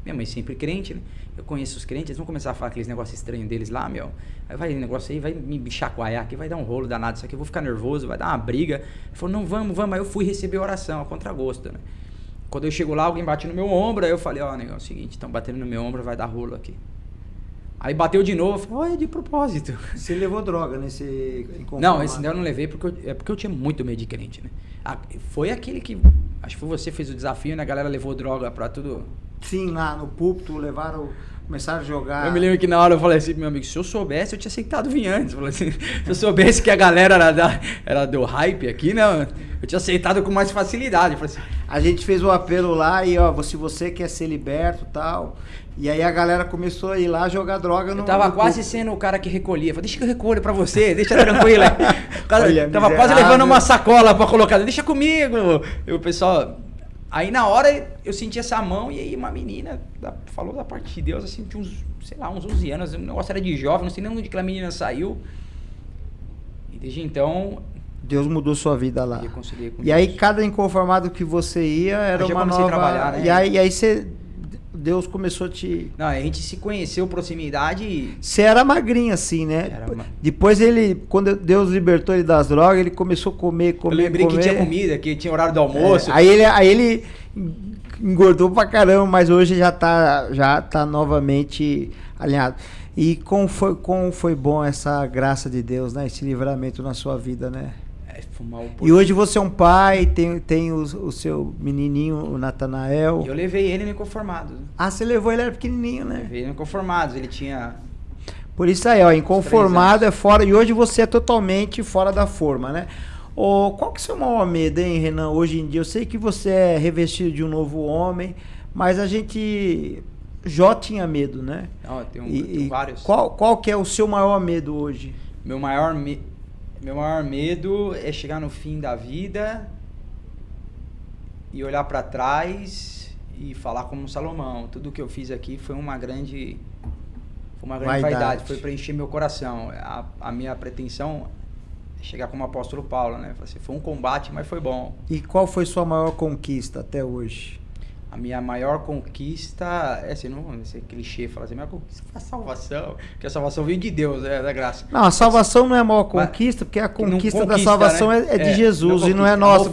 B: Minha mãe sempre crente, né? Eu conheço os crentes, eles vão começar a falar aqueles negócios estranhos deles lá, meu. Aí vai, o negócio aí vai me chacoalhar aqui, vai dar um rolo danado, isso aqui eu vou ficar nervoso, vai dar uma briga. Ele falou, não, vamos. Aí eu fui receber a oração, a contragosto, né? Quando eu chego lá, alguém bate no meu ombro, aí eu falei, ó, negócio é o seguinte, estão batendo no meu ombro, vai dar rolo aqui. Aí bateu de novo, eu falei, de propósito.
A: Você levou droga nesse Inconformado?
B: Não, esse eu não levei porque eu tinha muito medo de crente, né? Foi aquele que, acho que foi você que fez o desafio, né? A galera levou droga pra tudo.
A: Sim, lá no púlpito, começaram a jogar.
B: Eu me lembro que na hora eu falei assim pro meu amigo, se eu soubesse, eu tinha aceitado vir antes. Eu falei assim, se eu soubesse que a galera era do hype aqui, né? Eu tinha aceitado com mais facilidade. Eu falei assim,
A: a gente fez o apelo lá e, ó, se você quer ser liberto e tal. E aí a galera começou a ir lá jogar droga no.
B: Eu tava quase sendo o cara que recolhia. Eu falei, deixa que eu recolho pra você, deixa tranquilo. O cara tava quase levando uma sacola pra colocar, deixa comigo. E o pessoal. Aí na hora eu senti essa mão e aí uma menina falou da parte de Deus, assim, tinha uns, sei lá, uns 11 anos, o negócio era de jovem, não sei nem onde aquela menina saiu. E desde então...
A: Deus mudou sua vida lá.
B: Com
A: e aí cada Inconformado que você ia era uma nova...
B: A trabalhar, né?
A: E aí você... Deus começou a te...
B: Não, a gente se conheceu, proximidade e...
A: Você era magrinho assim, né? Depois quando Deus libertou ele das drogas, ele começou a comer. Eu
B: lembrei que tinha comida, que tinha horário do almoço.
A: Aí ele engordou pra caramba, mas hoje já tá novamente alinhado. E como foi bom essa graça de Deus, né? Esse livramento na sua vida, né? E hoje você é um pai, tem o seu menininho, o Natanael.
B: E eu levei ele no Inconformados.
A: Ah, você levou ele, era pequenininho, né?
B: Levei ele no Inconformados, ele tinha...
A: Por isso aí, ó, Inconformado é fora, e hoje você é totalmente fora da forma, né? Qual que é o seu maior medo, hein, Renan, hoje em dia? Eu sei que você é revestido de um novo homem, mas a gente... Jó tinha medo, né?
B: Não, eu tenho vários.
A: Qual que é o seu maior medo hoje?
B: Meu maior medo é chegar no fim da vida e olhar para trás e falar como Salomão. Tudo que eu fiz aqui foi uma grande vaidade, foi para encher meu coração. A minha pretensão é chegar como o apóstolo Paulo, né? Foi um combate, mas foi bom.
A: E qual foi sua maior conquista até hoje?
B: A minha maior conquista, não ser clichê, falar assim, a minha conquista foi a salvação, porque a salvação veio de Deus, da graça.
A: Não, a salvação não é a maior conquista, porque a conquista da salvação, né? é de Jesus e não é nossa,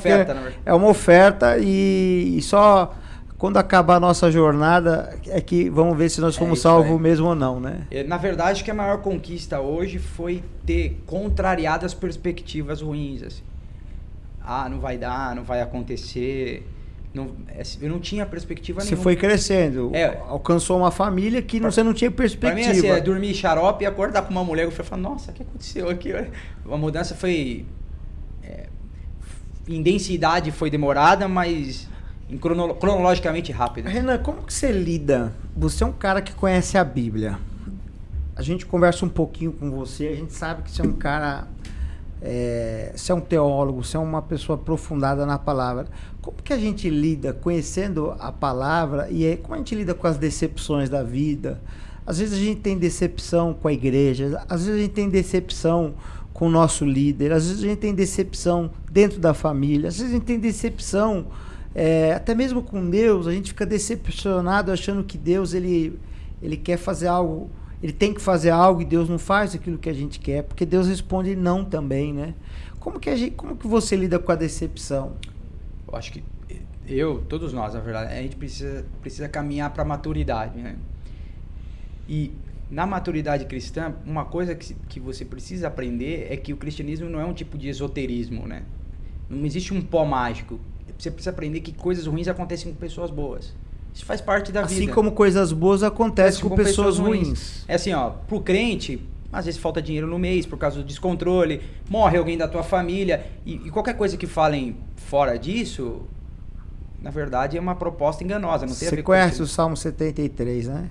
A: é uma oferta e só quando acabar a nossa jornada é que vamos ver se nós fomos salvos mesmo ou não, né?
B: Na verdade, que a maior conquista hoje foi ter contrariado as perspectivas ruins, assim. Não vai dar, não vai acontecer... eu não tinha perspectiva nenhuma.
A: Você foi crescendo, alcançou uma família que você não tinha perspectiva.
B: Pra mim, dormir xarope e acordar com uma mulher, eu falei, nossa, o que aconteceu aqui? A mudança foi... em densidade foi demorada, mas cronologicamente rápida.
A: Renan, como que você lida? Você é um cara que conhece a Bíblia. A gente conversa um pouquinho com você, a gente sabe que você é um cara você é um teólogo, você é uma pessoa aprofundada na palavra. Como que a gente lida conhecendo a palavra e como a gente lida com as decepções da vida? Às vezes a gente tem decepção com a igreja, às vezes a gente tem decepção com o nosso líder, às vezes a gente tem decepção dentro da família, às vezes a gente tem decepção até mesmo com Deus. A gente fica decepcionado achando que Deus ele quer fazer algo, ele tem que fazer algo e Deus não faz aquilo que a gente quer, porque Deus responde não também, né? Como que você lida com a decepção?
B: Eu acho que todos nós, na verdade, a gente precisa caminhar para a maturidade, né? E na maturidade cristã, uma coisa que você precisa aprender é que o cristianismo não é um tipo de esoterismo, né? Não existe um pó mágico. Você precisa aprender que coisas ruins acontecem com pessoas boas. Isso faz parte da vida.
A: Assim como coisas boas acontecem com pessoas ruins.
B: É assim, ó, pro crente, às vezes falta dinheiro no mês por causa do descontrole, morre alguém da tua família, e qualquer coisa que falem fora disso, na verdade é uma proposta enganosa. Não tem a ver
A: Você
B: com
A: conhece
B: isso.
A: o Salmo 73, né?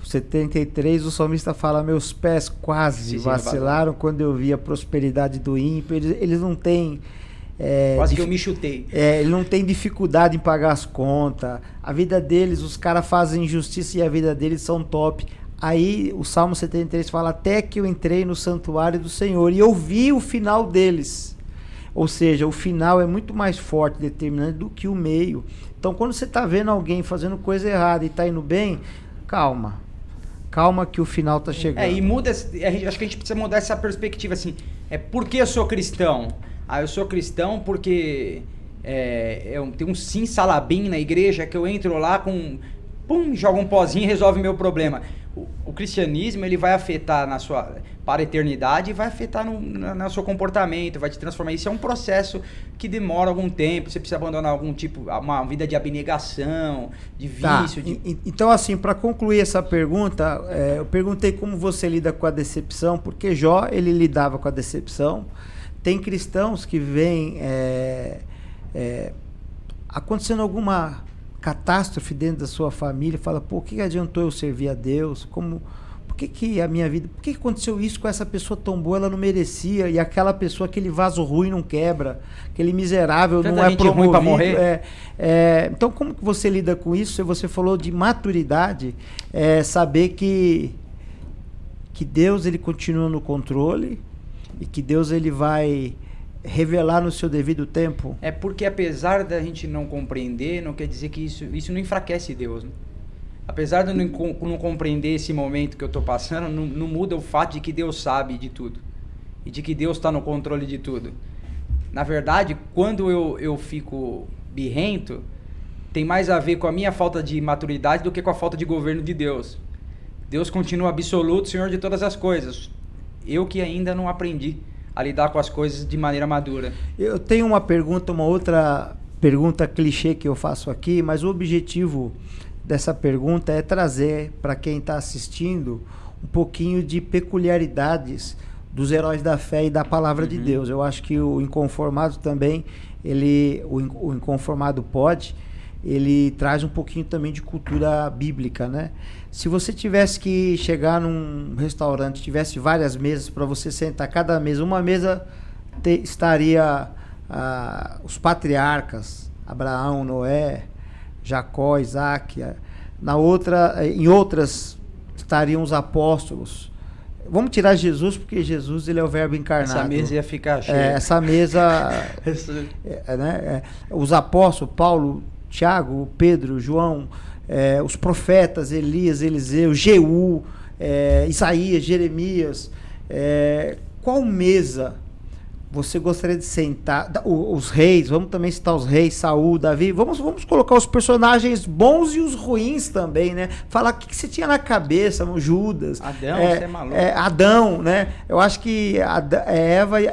A: O 73, o salmista fala: meus pés quase vacilaram quando eu vi a prosperidade do ímpio. Eles não têm...
B: quase que eu me chutei.
A: Ele não tem dificuldade em pagar as contas. A vida deles, os caras fazem injustiça e a vida deles são top. Aí o Salmo 73 fala: até que eu entrei no santuário do Senhor e eu vi o final deles. Ou seja, o final é muito mais forte, determinante do que o meio. Então, quando você está vendo alguém fazendo coisa errada e está indo bem, calma que o final está chegando.
B: E muda, acho que a gente precisa mudar essa perspectiva, assim, por que eu sou cristão? Eu sou cristão porque tem um simsalabim na igreja que eu entro lá jogo um pozinho e resolve meu problema. O cristianismo, ele vai afetar para a eternidade e vai afetar no seu comportamento, vai te transformar. Isso é um processo que demora algum tempo, você precisa abandonar uma vida de abnegação, de vício.
A: Então, assim, para concluir essa pergunta, eu perguntei como você lida com a decepção, porque Jó, ele lidava com a decepção. Tem cristãos que veem acontecendo alguma catástrofe dentro da sua família, fala: pô, o que adiantou eu servir a Deus? Por que a minha vida, por que aconteceu isso com essa pessoa tão boa? Ela não merecia, e aquela pessoa, aquele vaso ruim não quebra, aquele miserável não é promovido. Ruim pra morrer. Então, como que você lida com isso? Você falou de maturidade, saber que Deus, ele continua no controle e que Deus, ele vai revelar no seu devido tempo.
B: Porque apesar da gente não compreender, não quer dizer que isso não enfraquece Deus, né? Apesar de eu não compreender esse momento que eu estou passando, não muda o fato de que Deus sabe de tudo e de que Deus está no controle de tudo. Na verdade, quando eu fico birrento, tem mais a ver com a minha falta de maturidade do que com a falta de governo de Deus. Deus continua absoluto, Senhor de todas as coisas. Eu que ainda não aprendi a lidar com as coisas de maneira madura.
A: Eu tenho uma outra pergunta clichê que eu faço aqui, mas o objetivo dessa pergunta é trazer para quem está assistindo um pouquinho de peculiaridades dos heróis da fé e da palavra de Deus. Eu acho que o Inconformado também, o Inconformado Pod, ele traz um pouquinho também de cultura bíblica, né? Se você tivesse que chegar num restaurante, tivesse várias mesas para você sentar, cada mesa, uma mesa estaria os patriarcas, Abraão, Noé, Jacó, Isaac, em outras estariam os apóstolos. Vamos tirar Jesus, porque Jesus, ele é o verbo encarnado.
B: Essa mesa ia ficar cheia.
A: Essa mesa, os apóstolos, Paulo, Tiago, Pedro, João, os profetas, Elias, Eliseu, Jeú, Isaías, Jeremias. Qual mesa você gostaria de sentar? Os reis, vamos também citar os reis, Saul, Davi. Vamos colocar os personagens bons e os ruins também, né? Falar o que você tinha na cabeça, Judas.
B: Adão, você é maluco.
A: Adão, né? Eu acho que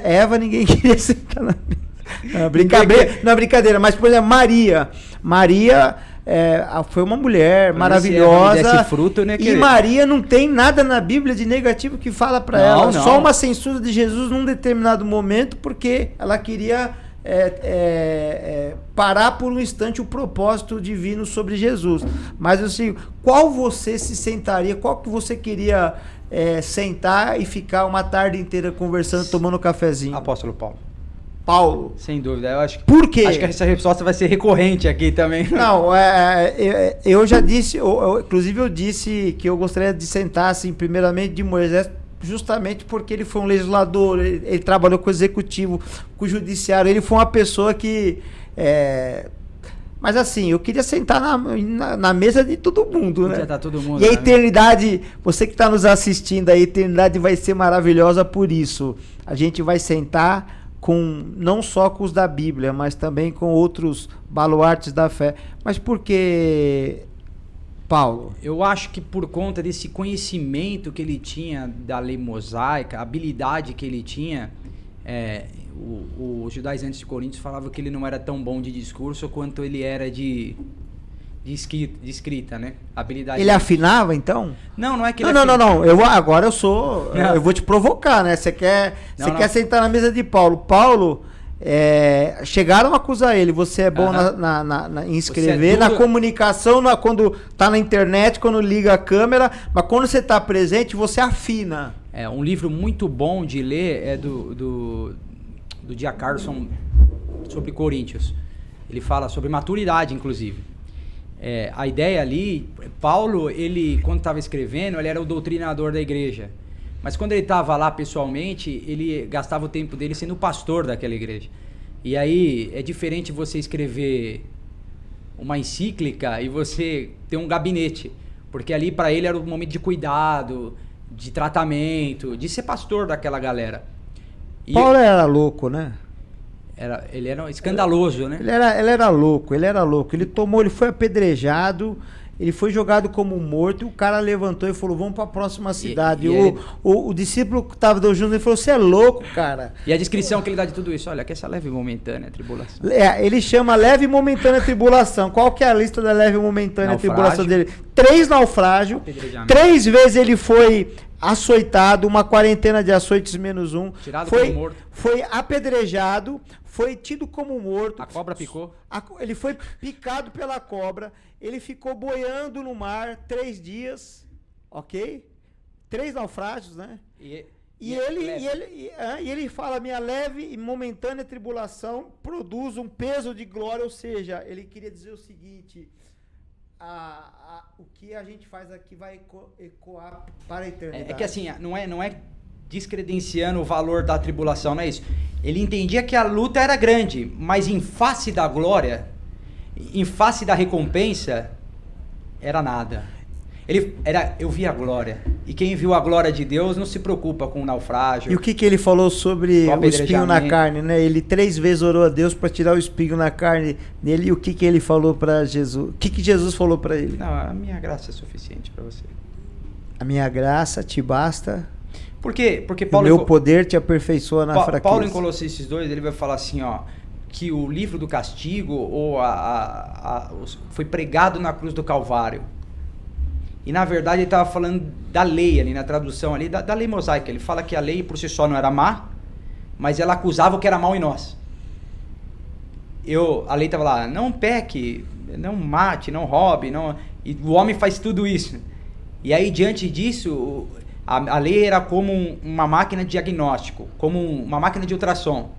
A: Eva ninguém queria sentar na mesa. Não é brincadeira, mas por exemplo, Maria foi uma mulher maravilhosa.
B: Fruto, né,
A: e Maria não tem nada na Bíblia de negativo que fala para ela. Não. Só uma censura de Jesus num determinado momento, porque ela queria parar por um instante o propósito divino sobre Jesus. Mas assim, qual você se sentaria, qual que você queria sentar e ficar uma tarde inteira conversando, tomando um cafezinho?
B: Apóstolo Paulo.
A: Paulo.
B: Sem dúvida. Eu acho que,
A: Por quê?
B: Acho que essa resposta vai ser recorrente aqui também.
A: Não, eu já disse, inclusive eu disse que eu gostaria de sentar, assim, primeiramente de Moisés, justamente porque ele foi um legislador, ele trabalhou com o executivo, com o judiciário, ele foi uma pessoa que... Mas assim, eu queria sentar na mesa de todo mundo, né?
B: Tá todo mundo,
A: e a eternidade, você que está nos assistindo, a eternidade vai ser maravilhosa por isso. A gente vai sentar não só com os da Bíblia, mas também com outros baluartes da fé. Mas por que, Paulo?
B: Eu acho que por conta desse conhecimento que ele tinha da lei mosaica, a habilidade que ele tinha, os judaizantes de Coríntios falavam que ele não era tão bom de discurso quanto ele era de escrita, né? Habilidade.
A: Ele afinava, então?
B: Não é que ele
A: Não. Agora eu vou te provocar, né? Você quer sentar na mesa de Paulo. Paulo, chegaram a acusar ele. Você é bom em escrever, na comunicação, quando tá na internet, quando liga a câmera, mas quando você tá presente, você afina.
B: Um livro muito bom de ler é do Dia Carson sobre Coríntios. Ele fala sobre maturidade, inclusive. A ideia ali, Paulo, ele quando estava escrevendo, ele era o doutrinador da igreja. Mas quando ele estava lá pessoalmente, ele gastava o tempo dele sendo o pastor daquela igreja. E aí é diferente você escrever uma encíclica e você ter um gabinete. Porque ali para ele era um momento de cuidado, de tratamento, de ser pastor daquela galera.
A: Paulo era louco, né?
B: Ele era escandaloso, né?
A: Ele era louco. Ele foi apedrejado, ele foi jogado como morto, e o cara levantou e falou, vamos para a próxima cidade. O discípulo que estava junto, ele falou, você é louco, cara.
B: E a descrição que ele dá de tudo isso, olha, que essa leve e momentânea tribulação.
A: Ele chama leve e momentânea tribulação. Qual que é a lista da leve e momentânea tribulação dele? 3 naufrágios, 3 vezes ele foi açoitado, uma quarentena de açoites menos 1.
B: Tirado como morto.
A: Foi apedrejado, foi tido como morto.
B: A cobra picou.
A: Ele foi picado pela cobra, ele ficou boiando no mar 3 dias, ok? 3 naufrágios, né? E ele fala, minha leve e momentânea tribulação produz um peso de glória, ou seja, ele queria dizer o seguinte... o que a gente faz aqui vai ecoar para a eternidade.
B: É que assim, não é descredenciando o valor da tribulação, não é isso. Ele entendia que a luta era grande, mas em face da glória, em face da recompensa, era nada. Eu vi a glória. E quem viu a glória de Deus não se preocupa com o naufrágio.
A: E o que ele falou sobre o espinho na carne, né? Ele 3 vezes orou a Deus para tirar o espinho na carne dele. E o que ele falou para Jesus? O que Jesus falou para ele?
B: Não, a minha graça é suficiente para você.
A: A minha graça te basta.
B: Porque Paulo...
A: O meu poder te aperfeiçoa na fraqueza.
B: Paulo em Colossenses 2, ele vai falar assim, que o livro do castigo foi pregado na cruz do Calvário. E na verdade ele estava falando da lei ali, na tradução ali, da lei mosaica. Ele fala que a lei por si só não era má, mas ela acusava o que era mal em nós. A lei estava lá, não peque, não mate, não roube, e o homem faz tudo isso. E aí diante disso, a lei era como uma máquina de diagnóstico, como uma máquina de ultrassom.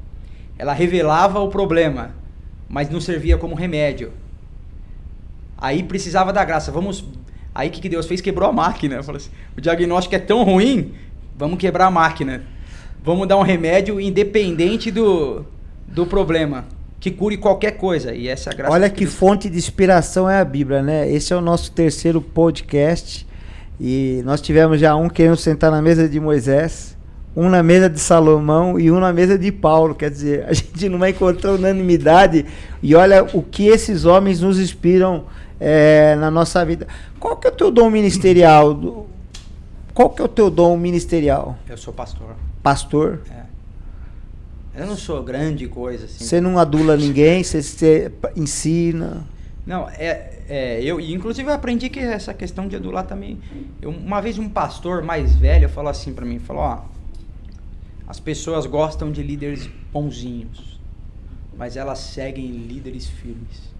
B: Ela revelava o problema, mas não servia como remédio. Aí precisava da graça, Aí o que Deus fez? Quebrou a máquina. Falou assim, o diagnóstico é tão ruim, vamos quebrar a máquina. Vamos dar um remédio independente do problema, que cure qualquer coisa. E essa é a graça.
A: Olha que fonte de inspiração é a Bíblia, né? Esse é o nosso 3º podcast. E nós tivemos já um querendo sentar na mesa de Moisés, um na mesa de Salomão e um na mesa de Paulo. Quer dizer, a gente não vai encontrar unanimidade. E olha o que esses homens nos inspiram na nossa vida. Qual que é o teu dom ministerial? Qual que é o teu dom ministerial?
B: Eu sou pastor.
A: Pastor?
B: Eu não sou grande coisa assim.
A: Você não adula ninguém, você ensina?
B: Não, inclusive eu aprendi que essa questão de adular também... Uma vez um pastor mais velho falou assim pra mim, as pessoas gostam de líderes bonzinhos, mas elas seguem líderes firmes.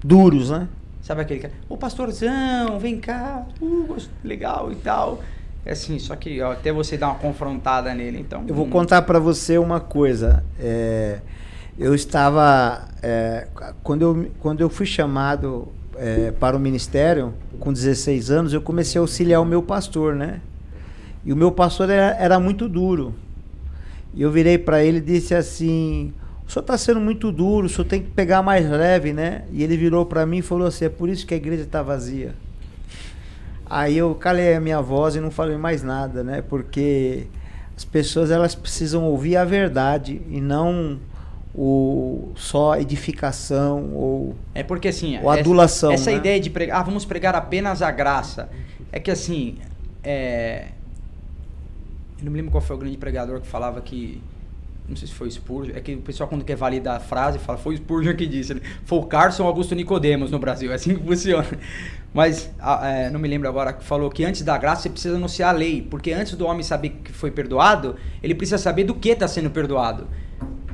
A: Duros, né?
B: Sabe aquele cara, pastorzão, vem cá, legal e tal. É assim, só que ó, até você dar uma confrontada nele, então...
A: Eu vou contar para você uma coisa. Eu estava... quando eu fui chamado para o ministério, com 16 anos, eu comecei a auxiliar o meu pastor, né? E o meu pastor era muito duro. E eu virei para ele e disse assim... O senhor está sendo muito duro, o senhor tem que pegar mais leve, né? E ele virou para mim e falou assim, é por isso que a igreja está vazia. Aí eu calei a minha voz e não falei mais nada, né? Porque as pessoas, elas precisam ouvir a verdade e não só edificação ou
B: porque assim,
A: ou adulação.
B: Essa
A: né?
B: ideia de pregar, vamos pregar apenas a graça. É que assim, eu não me lembro qual foi o grande pregador que falava que, não sei se foi Spurgeon, é que o pessoal quando quer validar a frase fala, foi Spurgeon que disse, né? Foi o Carson Augusto Nicodemos no Brasil, é assim que funciona. Mas, não me lembro agora, que falou que antes da graça você precisa anunciar a lei, porque antes do homem saber que foi perdoado, ele precisa saber do que está sendo perdoado.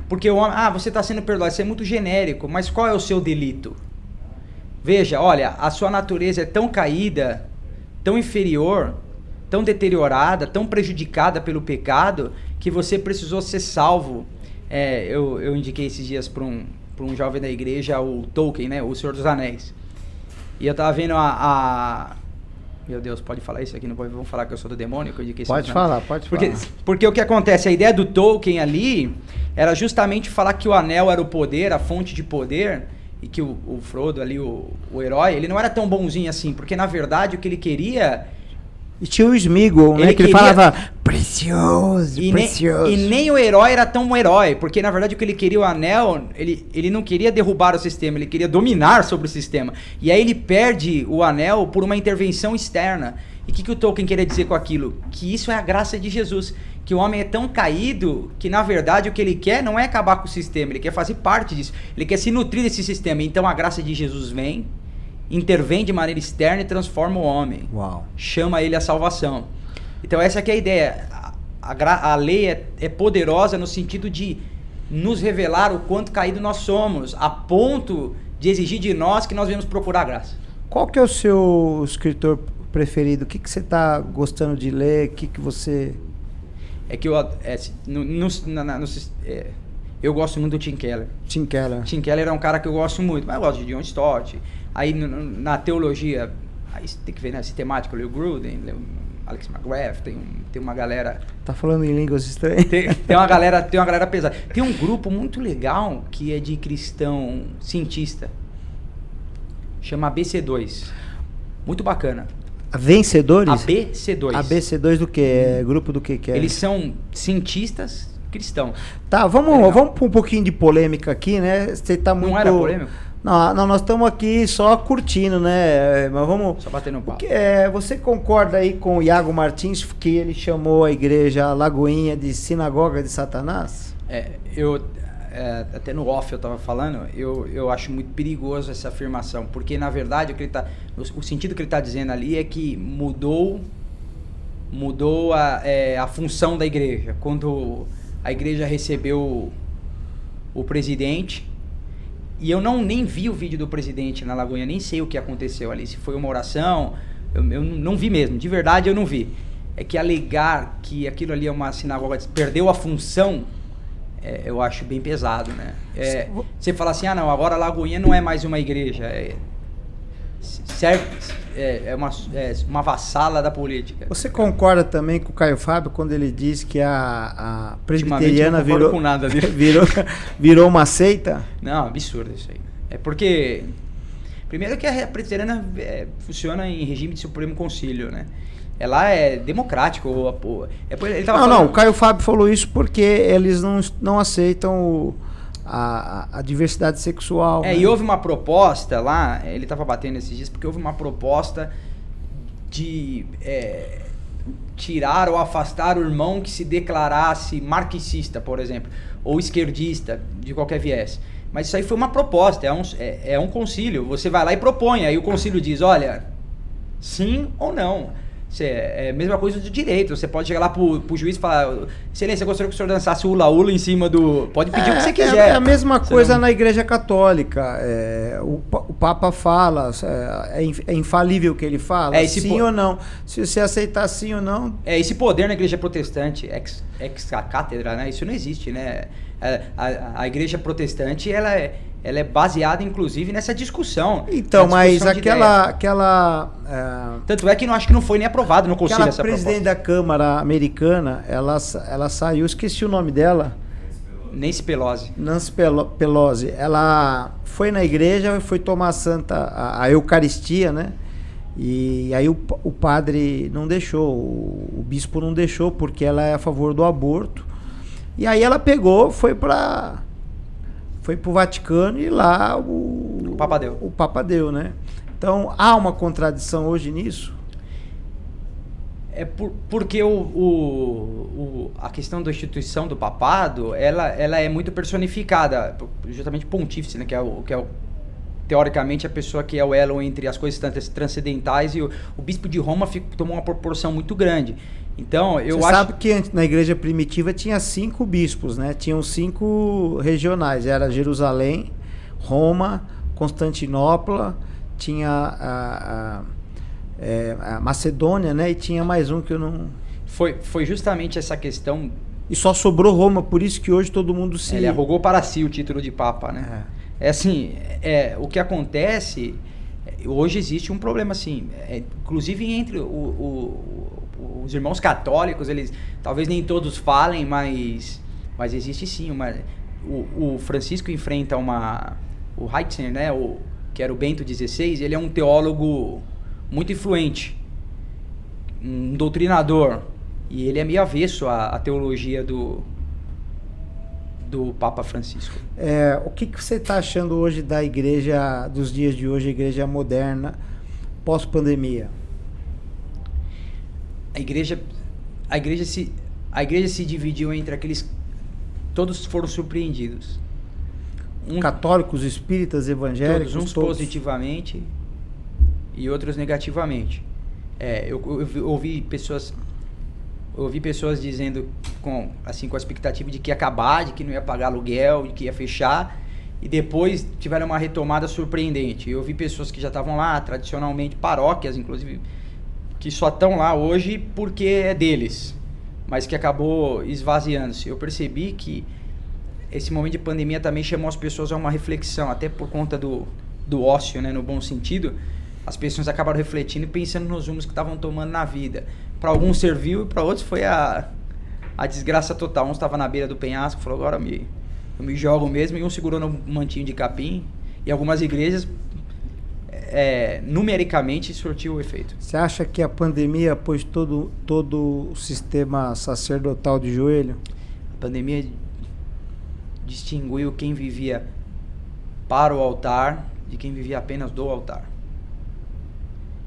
B: Porque o homem, você está sendo perdoado, isso é muito genérico, mas qual é o seu delito? Veja, olha, a sua natureza é tão caída, tão inferior, tão deteriorada, tão prejudicada pelo pecado, que você precisou ser salvo. Eu indiquei esses dias para um jovem da igreja o Tolkien, né, o Senhor dos Anéis. E eu tava vendo Meu Deus, pode falar isso aqui? Não vão falar que eu sou do demônio? Que eu indiquei
A: pode falar.
B: Porque o que acontece, a ideia do Tolkien ali era justamente falar que o anel era o poder, a fonte de poder, e que o Frodo ali, o herói, ele não era tão bonzinho assim, porque na verdade o que ele queria...
A: E tinha o Sméagol, né? Que ele falava, precioso, precioso.
B: E nem o herói era tão um herói, porque na verdade o que ele queria, o anel, ele não queria derrubar o sistema, ele queria dominar sobre o sistema. E aí ele perde o anel por uma intervenção externa. E o que o Tolkien queria dizer com aquilo? Que isso é a graça de Jesus. Que o homem é tão caído que na verdade o que ele quer não é acabar com o sistema, ele quer fazer parte disso. Ele quer se nutrir desse sistema. Então a graça de Jesus vem, intervém de maneira externa e transforma o homem.
A: Uau.
B: Chama ele à salvação. Então essa que é a ideia. A lei é poderosa no sentido de nos revelar o quanto caído nós somos, a ponto de exigir de nós que nós venhamos procurar graça.
A: Qual que é o seu escritor preferido? O que você está gostando de ler? O que você...
B: É que eu gosto muito do Tim Keller.
A: Tim Keller.
B: Tim Keller é um cara que eu gosto muito, mas eu gosto de John Stott. Aí na teologia, aí você tem que ver, né? Sistemática, Leo Gruden, Alex McGrath, tem uma galera...
A: Tá falando em línguas estranhas?
B: Tem uma galera pesada. Tem um grupo muito legal que é de cristão cientista. Chama ABC2. Muito bacana.
A: Vencedores?
B: ABC2.
A: ABC2 do que? Grupo do que é?
B: Eles são cientistas cristãos.
A: Tá, vamos para um pouquinho de polêmica aqui, né? Você tá muito...
B: Não era polêmico?
A: Não, nós estamos aqui só curtindo, né? Mas vamos...
B: Só batendo um papo.
A: Você concorda aí com o Iago Martins, que ele chamou a igreja Lagoinha de sinagoga de Satanás?
B: Até no off eu estava falando, eu acho muito perigoso essa afirmação, porque na verdade o sentido que ele está dizendo ali é que mudou a função da igreja. Quando a igreja recebeu o presidente, e eu nem vi o vídeo do presidente na Lagoinha, nem sei o que aconteceu ali, se foi uma oração, eu não vi mesmo, de verdade eu não vi. É que alegar que aquilo ali é uma sinagoga, perdeu a função, eu acho bem pesado, né? Você fala assim, não, agora a Lagoinha não é mais uma igreja, uma vassala da política.
A: Você concorda também com o Caio Fábio quando ele diz que a presbiteriana virou uma seita?
B: Não, absurdo isso aí. É porque, primeiro que a presbiteriana funciona em regime de Supremo Concílio, né? Ela é democrático. Ele tava falando...
A: o Caio Fábio falou isso porque eles não aceitam a diversidade sexual.
B: Né? E houve uma proposta lá, ele estava batendo esses dias, porque houve uma proposta de tirar ou afastar o irmão que se declarasse marxista, por exemplo, ou esquerdista, de qualquer viés. Mas isso aí foi uma proposta, é um concílio. Você vai lá e propõe, aí o concílio diz, olha, sim ou não. É a mesma coisa do direito. Você pode chegar lá pro juiz e falar: excelência, eu gostaria que o senhor dançasse o hula-hula em cima do... Pode pedir o que você quiser.
A: É a mesma coisa na Igreja Católica. O Papa fala, é infalível o que ele fala, sim ou não. Se você aceitar sim ou não...
B: Esse poder na Igreja Protestante, ex-cátedra, né? Isso não existe, né? A Igreja Protestante, ela é baseada, inclusive, nessa discussão.
A: Então, mas aquela
B: tanto é que acho que não foi nem aprovado no Conselho essa proposta.
A: Aquela presidente da Câmara americana, ela saiu, esqueci o nome dela.
B: Nancy Pelosi.
A: Nancy Pelosi. Ela foi na igreja, foi tomar a Eucaristia, né? E aí o padre não deixou, o bispo não deixou, porque ela é a favor do aborto. E aí ela pegou, foi pro Vaticano e lá o Papa deu, né? Então há uma contradição hoje nisso?
B: Porque a questão da instituição do papado, ela é muito personificada, justamente pontífice, né? Que é teoricamente a pessoa que é o elo entre as coisas transcendentais, e o bispo de Roma tomou uma proporção muito grande. Então,
A: Você sabe que na igreja primitiva tinha 5 bispos, né? Tinham 5 regionais. Era Jerusalém, Roma, Constantinopla, tinha a Macedônia, né? E tinha mais um que eu não...
B: Foi justamente essa questão...
A: E só sobrou Roma, por isso que hoje todo mundo se...
B: Ele arrogou para si o título de Papa, né? O que acontece... Hoje existe um problema, assim, inclusive entre os irmãos católicos, eles talvez nem todos falem, mas existe sim. O Francisco enfrenta o Ratzinger, né, que era o Bento XVI, ele é um teólogo muito influente, um doutrinador, e ele é meio avesso à teologia do Papa Francisco.
A: O que você está achando hoje da igreja, dos dias de hoje, a igreja moderna, pós-pandemia?
B: A igreja se dividiu entre aqueles... Todos foram surpreendidos.
A: Católicos, espíritas, evangélicos?
B: Uns positivamente e outros negativamente. Eu ouvi pessoas dizendo com a expectativa de que ia acabar, de que não ia pagar aluguel, de que ia fechar, e depois tiveram uma retomada surpreendente. Eu vi pessoas que já estavam lá, tradicionalmente, paróquias, inclusive, que só estão lá hoje porque é deles, mas que acabou esvaziando-se. Eu percebi que esse momento de pandemia também chamou as pessoas a uma reflexão, até por conta do ócio, né, no bom sentido. As pessoas acabaram refletindo e pensando nos rumos que estavam tomando na vida. Para alguns serviu e para outros foi a desgraça total. Um estava na beira do penhasco, falou: agora eu me jogo mesmo, e um segurou no mantinho de capim. E algumas igrejas, numericamente, surtiu o efeito.
A: Você acha que a pandemia pôs todo o sistema sacerdotal de joelho?
B: A pandemia distinguiu quem vivia para o altar de quem vivia apenas do altar.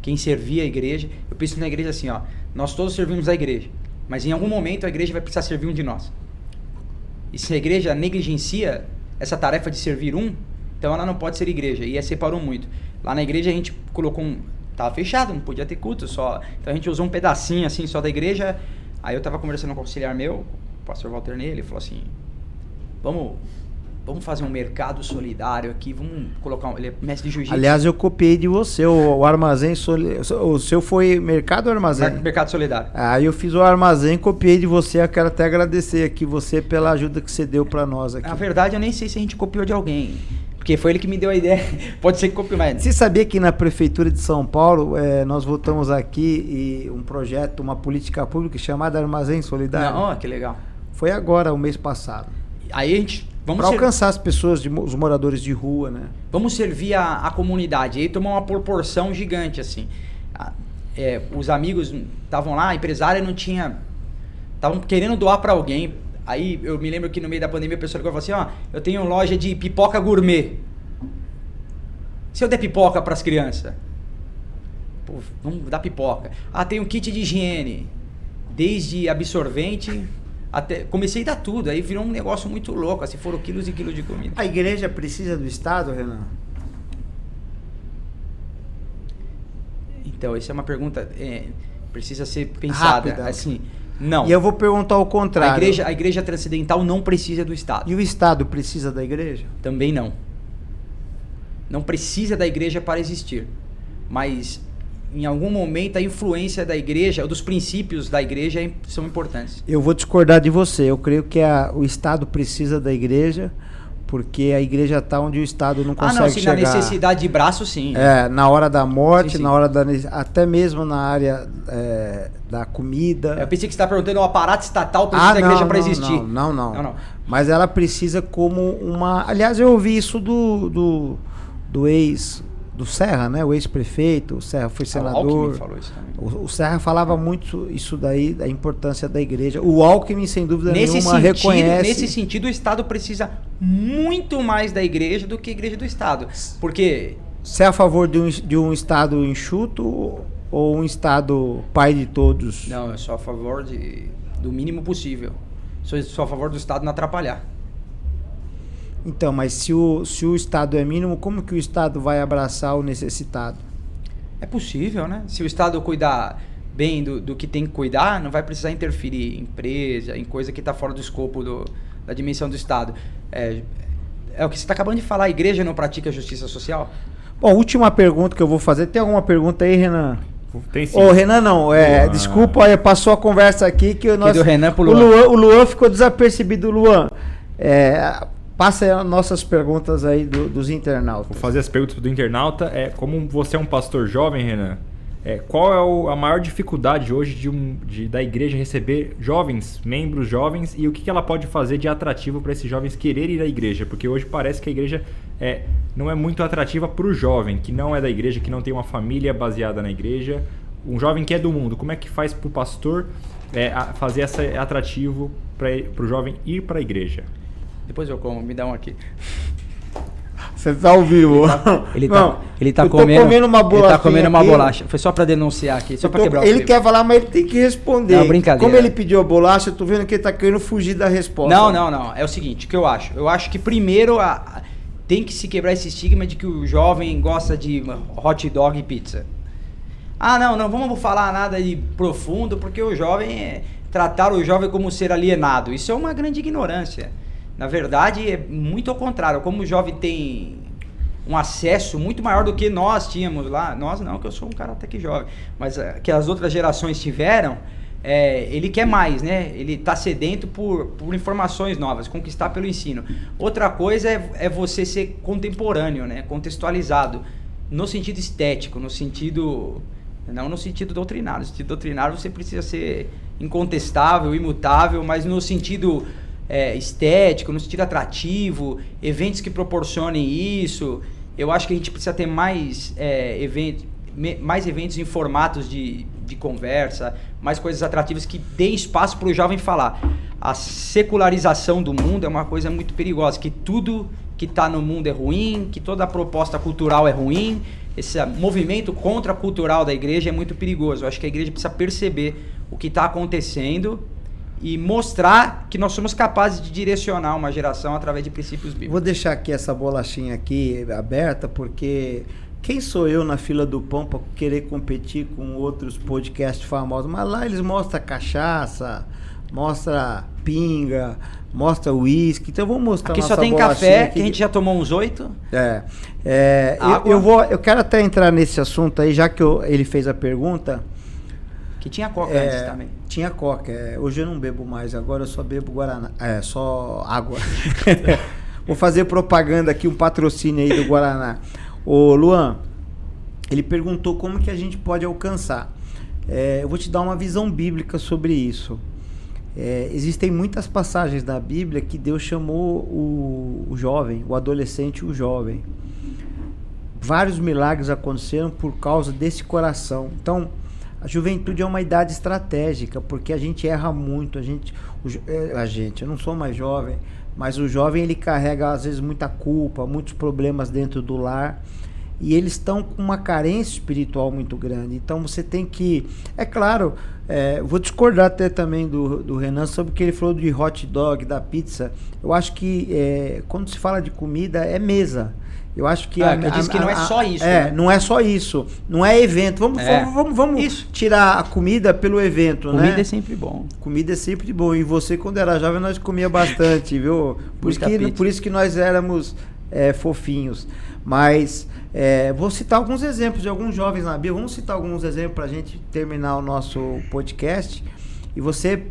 B: Quem servia a igreja, eu penso na igreja assim, nós todos servimos a igreja, mas em algum momento a igreja vai precisar servir um de nós. E se a igreja negligencia essa tarefa de servir então ela não pode ser igreja, e separou muito. Lá na igreja a gente colocou tava fechado, não podia ter culto, então a gente usou um pedacinho assim só da igreja. Aí eu tava conversando com o auxiliar meu, o pastor Walter Ney, ele falou assim: vamos fazer um mercado solidário aqui, vamos colocar ele é mestre de jiu-jitsu.
A: Aliás, eu copiei de você, o armazém o seu foi mercado ou armazém?
B: Mercado solidário.
A: Eu fiz o armazém, copiei de você, eu quero até agradecer aqui você pela ajuda que você deu para nós aqui.
B: Na verdade, eu nem sei se a gente copiou de alguém, porque foi ele que me deu a ideia. Pode ser que copiou mais.
A: Você sabia que na Prefeitura de São Paulo, nós votamos aqui um projeto, uma política pública chamada Armazém Solidário?
B: Não, que legal.
A: Foi agora, o mês passado.
B: Aí a gente...
A: Para alcançar as pessoas, os moradores de rua, né?
B: Vamos servir a comunidade. Aí tomou uma proporção gigante, assim. Os amigos estavam lá, a empresária não tinha... Estavam querendo doar para alguém. Aí eu me lembro que no meio da pandemia a pessoa ligou e falou assim: eu tenho loja de pipoca gourmet. Se eu der pipoca para as crianças? Pô, vamos dar pipoca. Tem um kit de higiene. Desde absorvente... comecei a dar tudo, aí virou um negócio muito louco, assim, foram quilos e quilos de comida.
A: A igreja precisa do Estado, Renan?
B: Então, essa é uma pergunta... precisa ser pensada.
A: Rápida.
B: Assim, não.
A: E eu vou perguntar ao contrário.
B: A igreja transcendental não precisa do Estado.
A: E o Estado precisa da igreja?
B: Também não. Não precisa da igreja para existir. Mas, em algum momento, a influência da igreja, ou dos princípios da igreja são importantes.
A: Eu vou discordar de você. Eu creio que o Estado precisa da igreja, porque a igreja está onde o Estado não consegue chegar.
B: Na necessidade de braço, sim.
A: Na hora da morte,
B: sim.
A: na hora até mesmo na área da comida.
B: Eu pensei que você está perguntando, o aparato estatal precisa da igreja para existir.
A: Não. Mas ela precisa como uma... Aliás, eu ouvi isso do Serra, né? O ex-prefeito, o Serra foi senador.
B: O Alckmin falou isso também.
A: O Serra falava muito isso daí, da importância da igreja. O Alckmin, sem dúvida nenhuma, reconhece...
B: Nesse sentido, o Estado precisa muito mais da igreja do que a igreja do Estado. Porque...
A: Você é a favor de um Estado enxuto ou um Estado pai de todos?
B: Não, eu sou a favor do mínimo possível. Sou a favor do Estado não atrapalhar.
A: Então, mas se o Estado é mínimo, como que o Estado vai abraçar o necessitado?
B: É possível, né? Se o Estado cuidar bem do que tem que cuidar, não vai precisar interferir em empresa, em coisa que está fora do escopo da dimensão do Estado. É o que você está acabando de falar, a igreja não pratica justiça social?
A: Bom, última pergunta que eu vou fazer. Tem alguma pergunta aí, Renan?
C: Tem sim.
A: Renan não, desculpa, passou a conversa aqui que
B: do Renan pro Luan.
A: O Luan ficou desapercebido. Luan, passa aí as nossas perguntas aí dos internautas.
C: Vou fazer as perguntas do internauta. Como você é um pastor jovem, Renan, qual é a maior dificuldade hoje da igreja receber membros jovens, e o que ela pode fazer de atrativo para esses jovens quererem ir à igreja? Porque hoje parece que a igreja não é muito atrativa para o jovem, que não é da igreja, que não tem uma família baseada na igreja. Um jovem que é do mundo, como é que faz para o pastor fazer esse atrativo para o jovem ir para a igreja?
B: Depois eu como, me dá um aqui.
A: Você tá ao vivo.
B: Ele tá comendo
A: uma bolacha.
B: Ele tá comendo uma bolacha. Foi só pra denunciar aqui, só pra quebrar o
A: Ele
B: clima.
A: quer falar, mas ele tem que responder.
B: Não, brincadeira.
A: Como ele pediu a bolacha, eu tô vendo que ele tá querendo fugir da resposta.
B: Não. É o seguinte, o que eu acho? Eu acho que primeiro tem que se quebrar esse estigma de que o jovem gosta de hot dog e pizza. Não vamos falar nada de profundo, porque o jovem tratar o jovem como ser alienado. Isso é uma grande ignorância. Na verdade, é muito ao contrário. Como o jovem tem um acesso muito maior do que nós tínhamos lá, nós não, que eu sou um cara até que jovem, mas que as outras gerações tiveram, ele quer mais, né? Ele está sedento por informações novas, conquistar pelo ensino. Outra coisa é você ser contemporâneo, né? Contextualizado, no sentido estético, não no sentido doutrinário. No sentido doutrinário você precisa ser incontestável, imutável, mas no sentido estético, no sentido atrativo, eventos que proporcionem isso. Eu acho que a gente precisa ter mais eventos em formatos de conversa, mais coisas atrativas que deem espaço para o jovem falar. A secularização do mundo é uma coisa muito perigosa, que tudo que está no mundo é ruim, que toda a proposta cultural é ruim. Esse movimento contracultural da igreja é muito perigoso. Eu acho que a igreja precisa perceber o que está acontecendo e mostrar que nós somos capazes de direcionar uma geração através de princípios bíblicos.
A: Vou deixar aqui essa bolachinha aqui aberta, porque quem sou eu na fila do pão para querer competir com outros podcasts famosos? Mas lá eles mostram cachaça, mostra pinga, mostra uísque. Então vamos mostrar
B: aqui
A: nossa
B: só tem café, aqui. Que a gente já tomou uns 8.
A: Eu quero até entrar nesse assunto aí, já que ele fez a pergunta.
B: Que tinha coca antes também.
A: Tinha coca. Hoje eu não bebo mais, agora eu só bebo Guaraná. Só água. Vou fazer propaganda aqui, um patrocínio aí do Guaraná. Ô Luan, ele perguntou como que a gente pode alcançar. Eu vou te dar uma visão bíblica sobre isso. Existem muitas passagens da Bíblia que Deus chamou o jovem, o adolescente e o jovem. Vários milagres aconteceram por causa desse coração. Então, a juventude é uma idade estratégica, porque a gente erra muito. Eu não sou mais jovem, mas o jovem ele carrega às vezes muita culpa, muitos problemas dentro do lar. e eles estão com uma carência espiritual muito grande. Então você tem que... É claro, vou discordar até também do Renan sobre o que ele falou de hot dog, da pizza. Eu acho que quando se fala de comida, é mesa. Eu acho que...
B: eu disse que não é só isso. Né?
A: Não é só isso. Não é evento. Vamos tirar a comida pelo evento,
B: comida, né?
A: Comida
B: é sempre bom.
A: Comida é sempre bom. E você, quando era jovem, nós comia bastante, viu? Por isso que nós éramos fofinhos. Mas vou citar alguns exemplos de alguns jovens na Bíblia. Vamos citar alguns exemplos para a gente terminar o nosso podcast. E você...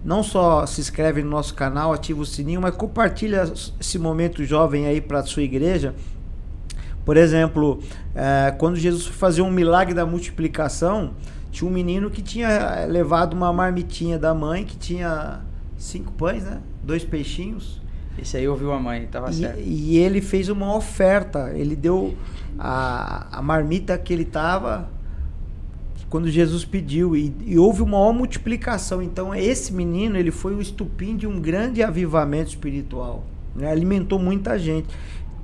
A: não só se inscreve no nosso canal, ativa o sininho, mas compartilha esse momento jovem aí para a sua igreja. Por exemplo, quando Jesus foi fazer um milagre da multiplicação, tinha um menino que tinha levado uma marmitinha da mãe, que tinha 5 pães, né? 2 peixinhos.
B: Esse aí ouviu a mãe, estava certo.
A: E ele fez uma oferta, ele deu a marmita que ele estava... quando Jesus pediu, e houve uma maior multiplicação. Então esse menino, ele foi o estupim de um grande avivamento espiritual, né? Alimentou muita gente.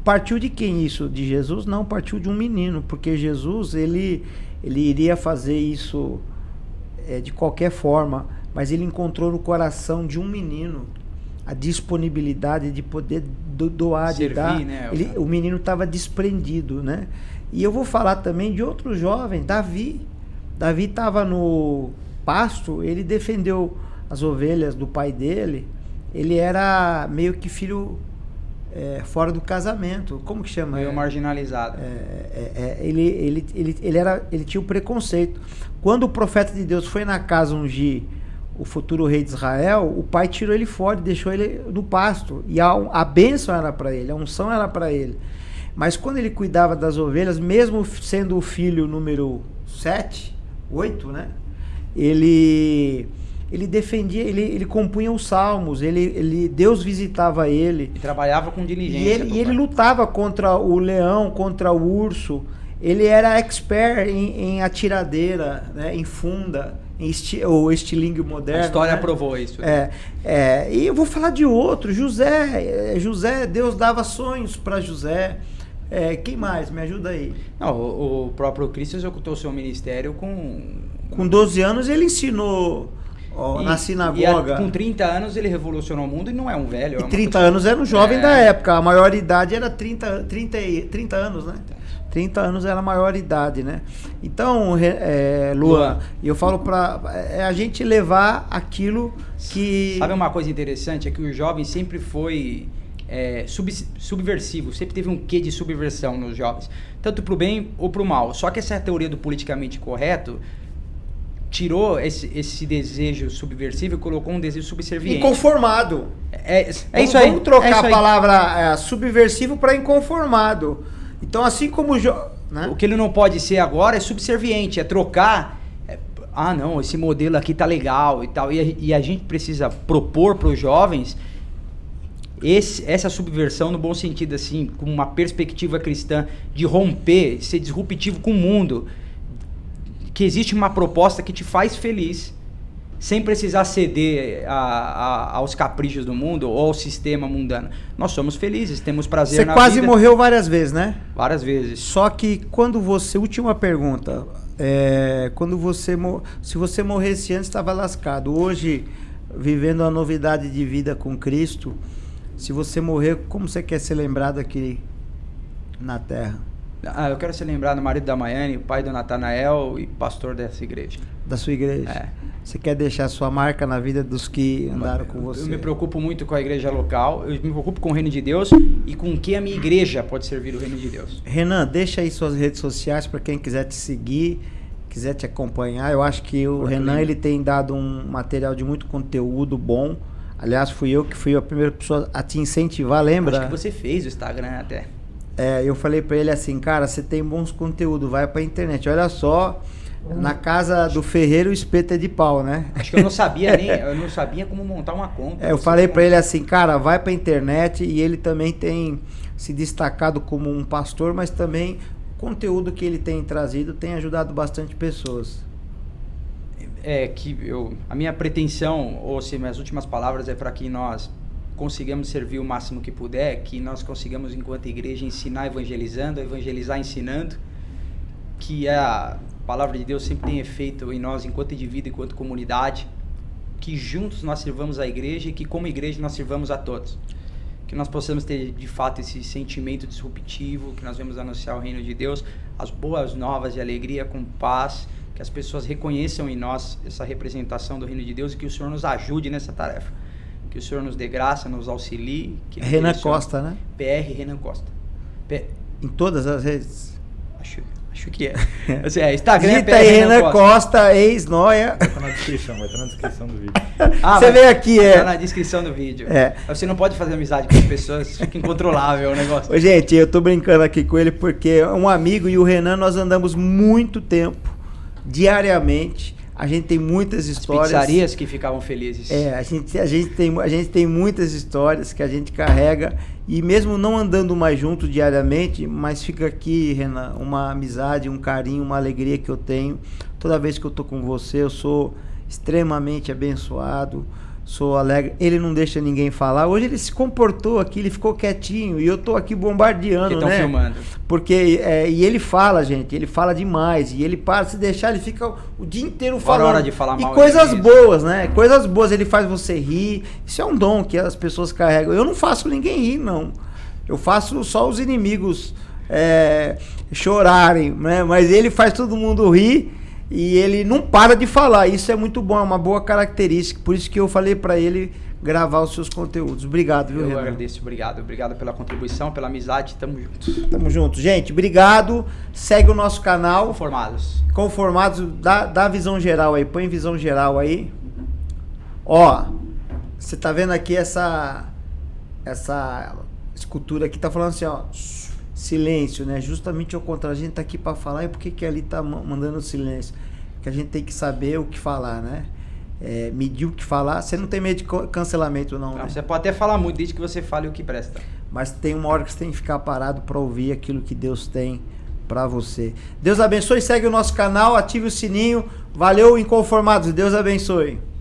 A: Partiu de quem isso? De Jesus? Não, partiu de um menino, porque Jesus, ele iria fazer isso de qualquer forma, mas ele encontrou no coração de um menino a disponibilidade de poder doar, servir, de dar, né? O menino estava desprendido, né? E eu vou falar também de outro jovem, Davi estava no pasto, ele defendeu as ovelhas do pai dele. Ele era meio que filho fora do casamento. Como que chama?
B: Meio marginalizado.
A: Ele tinha um preconceito. Quando o profeta de Deus foi na casa ungir o futuro rei de Israel, o pai tirou ele fora e deixou ele no pasto. E a bênção era para ele, a unção era para ele. Mas quando ele cuidava das ovelhas, mesmo sendo o filho número 7, 8, né? Ele defendia, ele compunha os salmos, Deus visitava ele.
B: E trabalhava com diligência.
A: E ele lutava contra o leão, contra o urso. Ele era expert em atiradeira, né? Em funda, o estilingue moderno.
B: A história, né? Provou isso.
A: E eu vou falar de outro, José, Deus dava sonhos para José. Quem mais? Me ajuda aí.
B: Não, o próprio Cristo executou seu ministério
A: com 12 anos ele ensinou na sinagoga.
B: Com 30 anos ele revolucionou o mundo e não é um velho.
A: E 30 anos era um jovem da época. A maior idade era 30 anos, né? 30 anos era a maior idade, né? Então, Luan, eu falo para a gente levar aquilo que...
B: Sabe uma coisa interessante? É que o jovem sempre foi... subversivo, sempre teve um quê de subversão nos jovens, tanto pro bem ou pro mal. Só que essa teoria do politicamente correto tirou esse desejo subversivo e colocou um desejo subserviente.
A: Inconformado.
B: Isso aí.
A: Vamos trocar a palavra subversivo para inconformado. Então, assim como
B: né? O que ele não pode ser agora é subserviente, é trocar. Não, esse modelo aqui tá legal e tal. E a gente precisa propor para os jovens essa subversão no bom sentido, assim, com uma perspectiva cristã de romper, ser disruptivo com o mundo, que existe uma proposta que te faz feliz, sem precisar ceder aos caprichos do mundo ou ao sistema mundano. Nós somos felizes, temos prazer na vida.
A: Você quase morreu várias vezes, né?
B: Várias vezes.
A: Só que quando você... Última pergunta. Se você morresse antes, estava lascado. Hoje, vivendo a novidade de vida com Cristo... Se você morrer, como você quer ser lembrado aqui na Terra?
B: Eu quero ser lembrado do marido da Maiane, pai do Natanael e pastor dessa igreja.
A: Da sua igreja? Você quer deixar sua marca na vida dos que andaram com você?
B: Eu me preocupo muito com a igreja local, eu me preocupo com o reino de Deus e com que a minha igreja pode servir o reino de Deus.
A: Renan, deixa aí suas redes sociais para quem quiser te seguir, quiser te acompanhar. Eu acho que o Renan ele tem dado um material de muito conteúdo bom. Aliás, fui a primeira pessoa a te incentivar, lembra?
B: Acho que você fez o Instagram até.
A: Eu falei pra ele assim, cara, você tem bons conteúdos, vai pra internet. Olha só, na casa do ferreiro o espeto é de pau, né?
B: Acho que eu não sabia como montar uma conta.
A: Eu falei pra ele assim, cara, vai pra internet. E ele também tem se destacado como um pastor, mas também o conteúdo que ele tem trazido tem ajudado bastante pessoas.
B: A minha pretensão, ou se minhas últimas palavras, é para que nós consigamos servir o máximo que puder, que nós consigamos, enquanto igreja, ensinar evangelizando, evangelizar ensinando, que a palavra de Deus sempre tem efeito em nós, enquanto indivíduo, enquanto comunidade, que juntos nós sirvamos a igreja e que como igreja nós sirvamos a todos. Que nós possamos ter de fato esse sentimento disruptivo, que nós vamos anunciar o reino de Deus, as boas novas de alegria com paz, que as pessoas reconheçam em nós essa representação do reino de Deus e que o Senhor nos ajude nessa tarefa. Que o Senhor nos dê graça, nos auxilie. Que
A: Renan Costa, né?
B: PR Renan Costa.
A: Em todas as redes?
B: Acho que é. Assim, Instagram
A: Digita aí Renan Costa, ex-Noia.
C: Vai estar na descrição do vídeo.
A: Você vê aqui,
B: Tá na descrição do vídeo. Você não pode fazer amizade com as pessoas, fica incontrolável o negócio.
A: Ô, gente, eu tô brincando aqui com ele porque é um amigo e o Renan, nós andamos muito tempo, diariamente. A gente tem muitas histórias.
B: As pizzarias que ficavam felizes.
A: A gente tem muitas histórias que a gente carrega e mesmo não andando mais juntos diariamente, mas fica aqui, Renan, uma amizade, um carinho, uma alegria que eu tenho. Toda vez que eu tô com você, eu sou extremamente abençoado, sou alegre. Ele não deixa ninguém falar. Hoje ele se comportou aqui, ele ficou quietinho e eu tô aqui bombardeando,
B: Porque estão
A: né?
B: filmando.
A: Porque, e ele fala, gente, ele fala demais. E ele para, se deixar, ele fica o dia inteiro falando.
B: Hora de falar mal
A: e coisas
B: de mim.
A: boas, né? Coisas boas, ele faz você rir. Isso é um dom que as pessoas carregam. Eu não faço ninguém rir, não. Eu faço só os inimigos chorarem, né? Mas ele faz todo mundo rir. E ele não para de falar, isso é muito bom, é uma boa característica, por isso que eu falei para ele gravar os seus conteúdos. Obrigado, viu,
B: Eu
A: Renan?
B: agradeço, obrigado pela contribuição, pela amizade, tamo juntos.
A: Tamo junto, gente, obrigado, segue o nosso canal.
B: Conformados.
A: Dá visão geral aí, põe visão geral aí. Ó, você tá vendo aqui essa escultura aqui, tá falando assim, ó, silêncio, né? Justamente ao contrário, a gente tá aqui para falar e por que ali tá mandando silêncio? Porque a gente tem que saber o que falar, né? Medir o que falar. Você não tem medo de cancelamento, não, né?
B: Você pode até falar muito, desde que você fale o que presta.
A: Mas tem uma hora que você tem que ficar parado para ouvir aquilo que Deus tem para você. Deus abençoe, segue o nosso canal, ative o sininho. Valeu, Inconformados. Deus abençoe.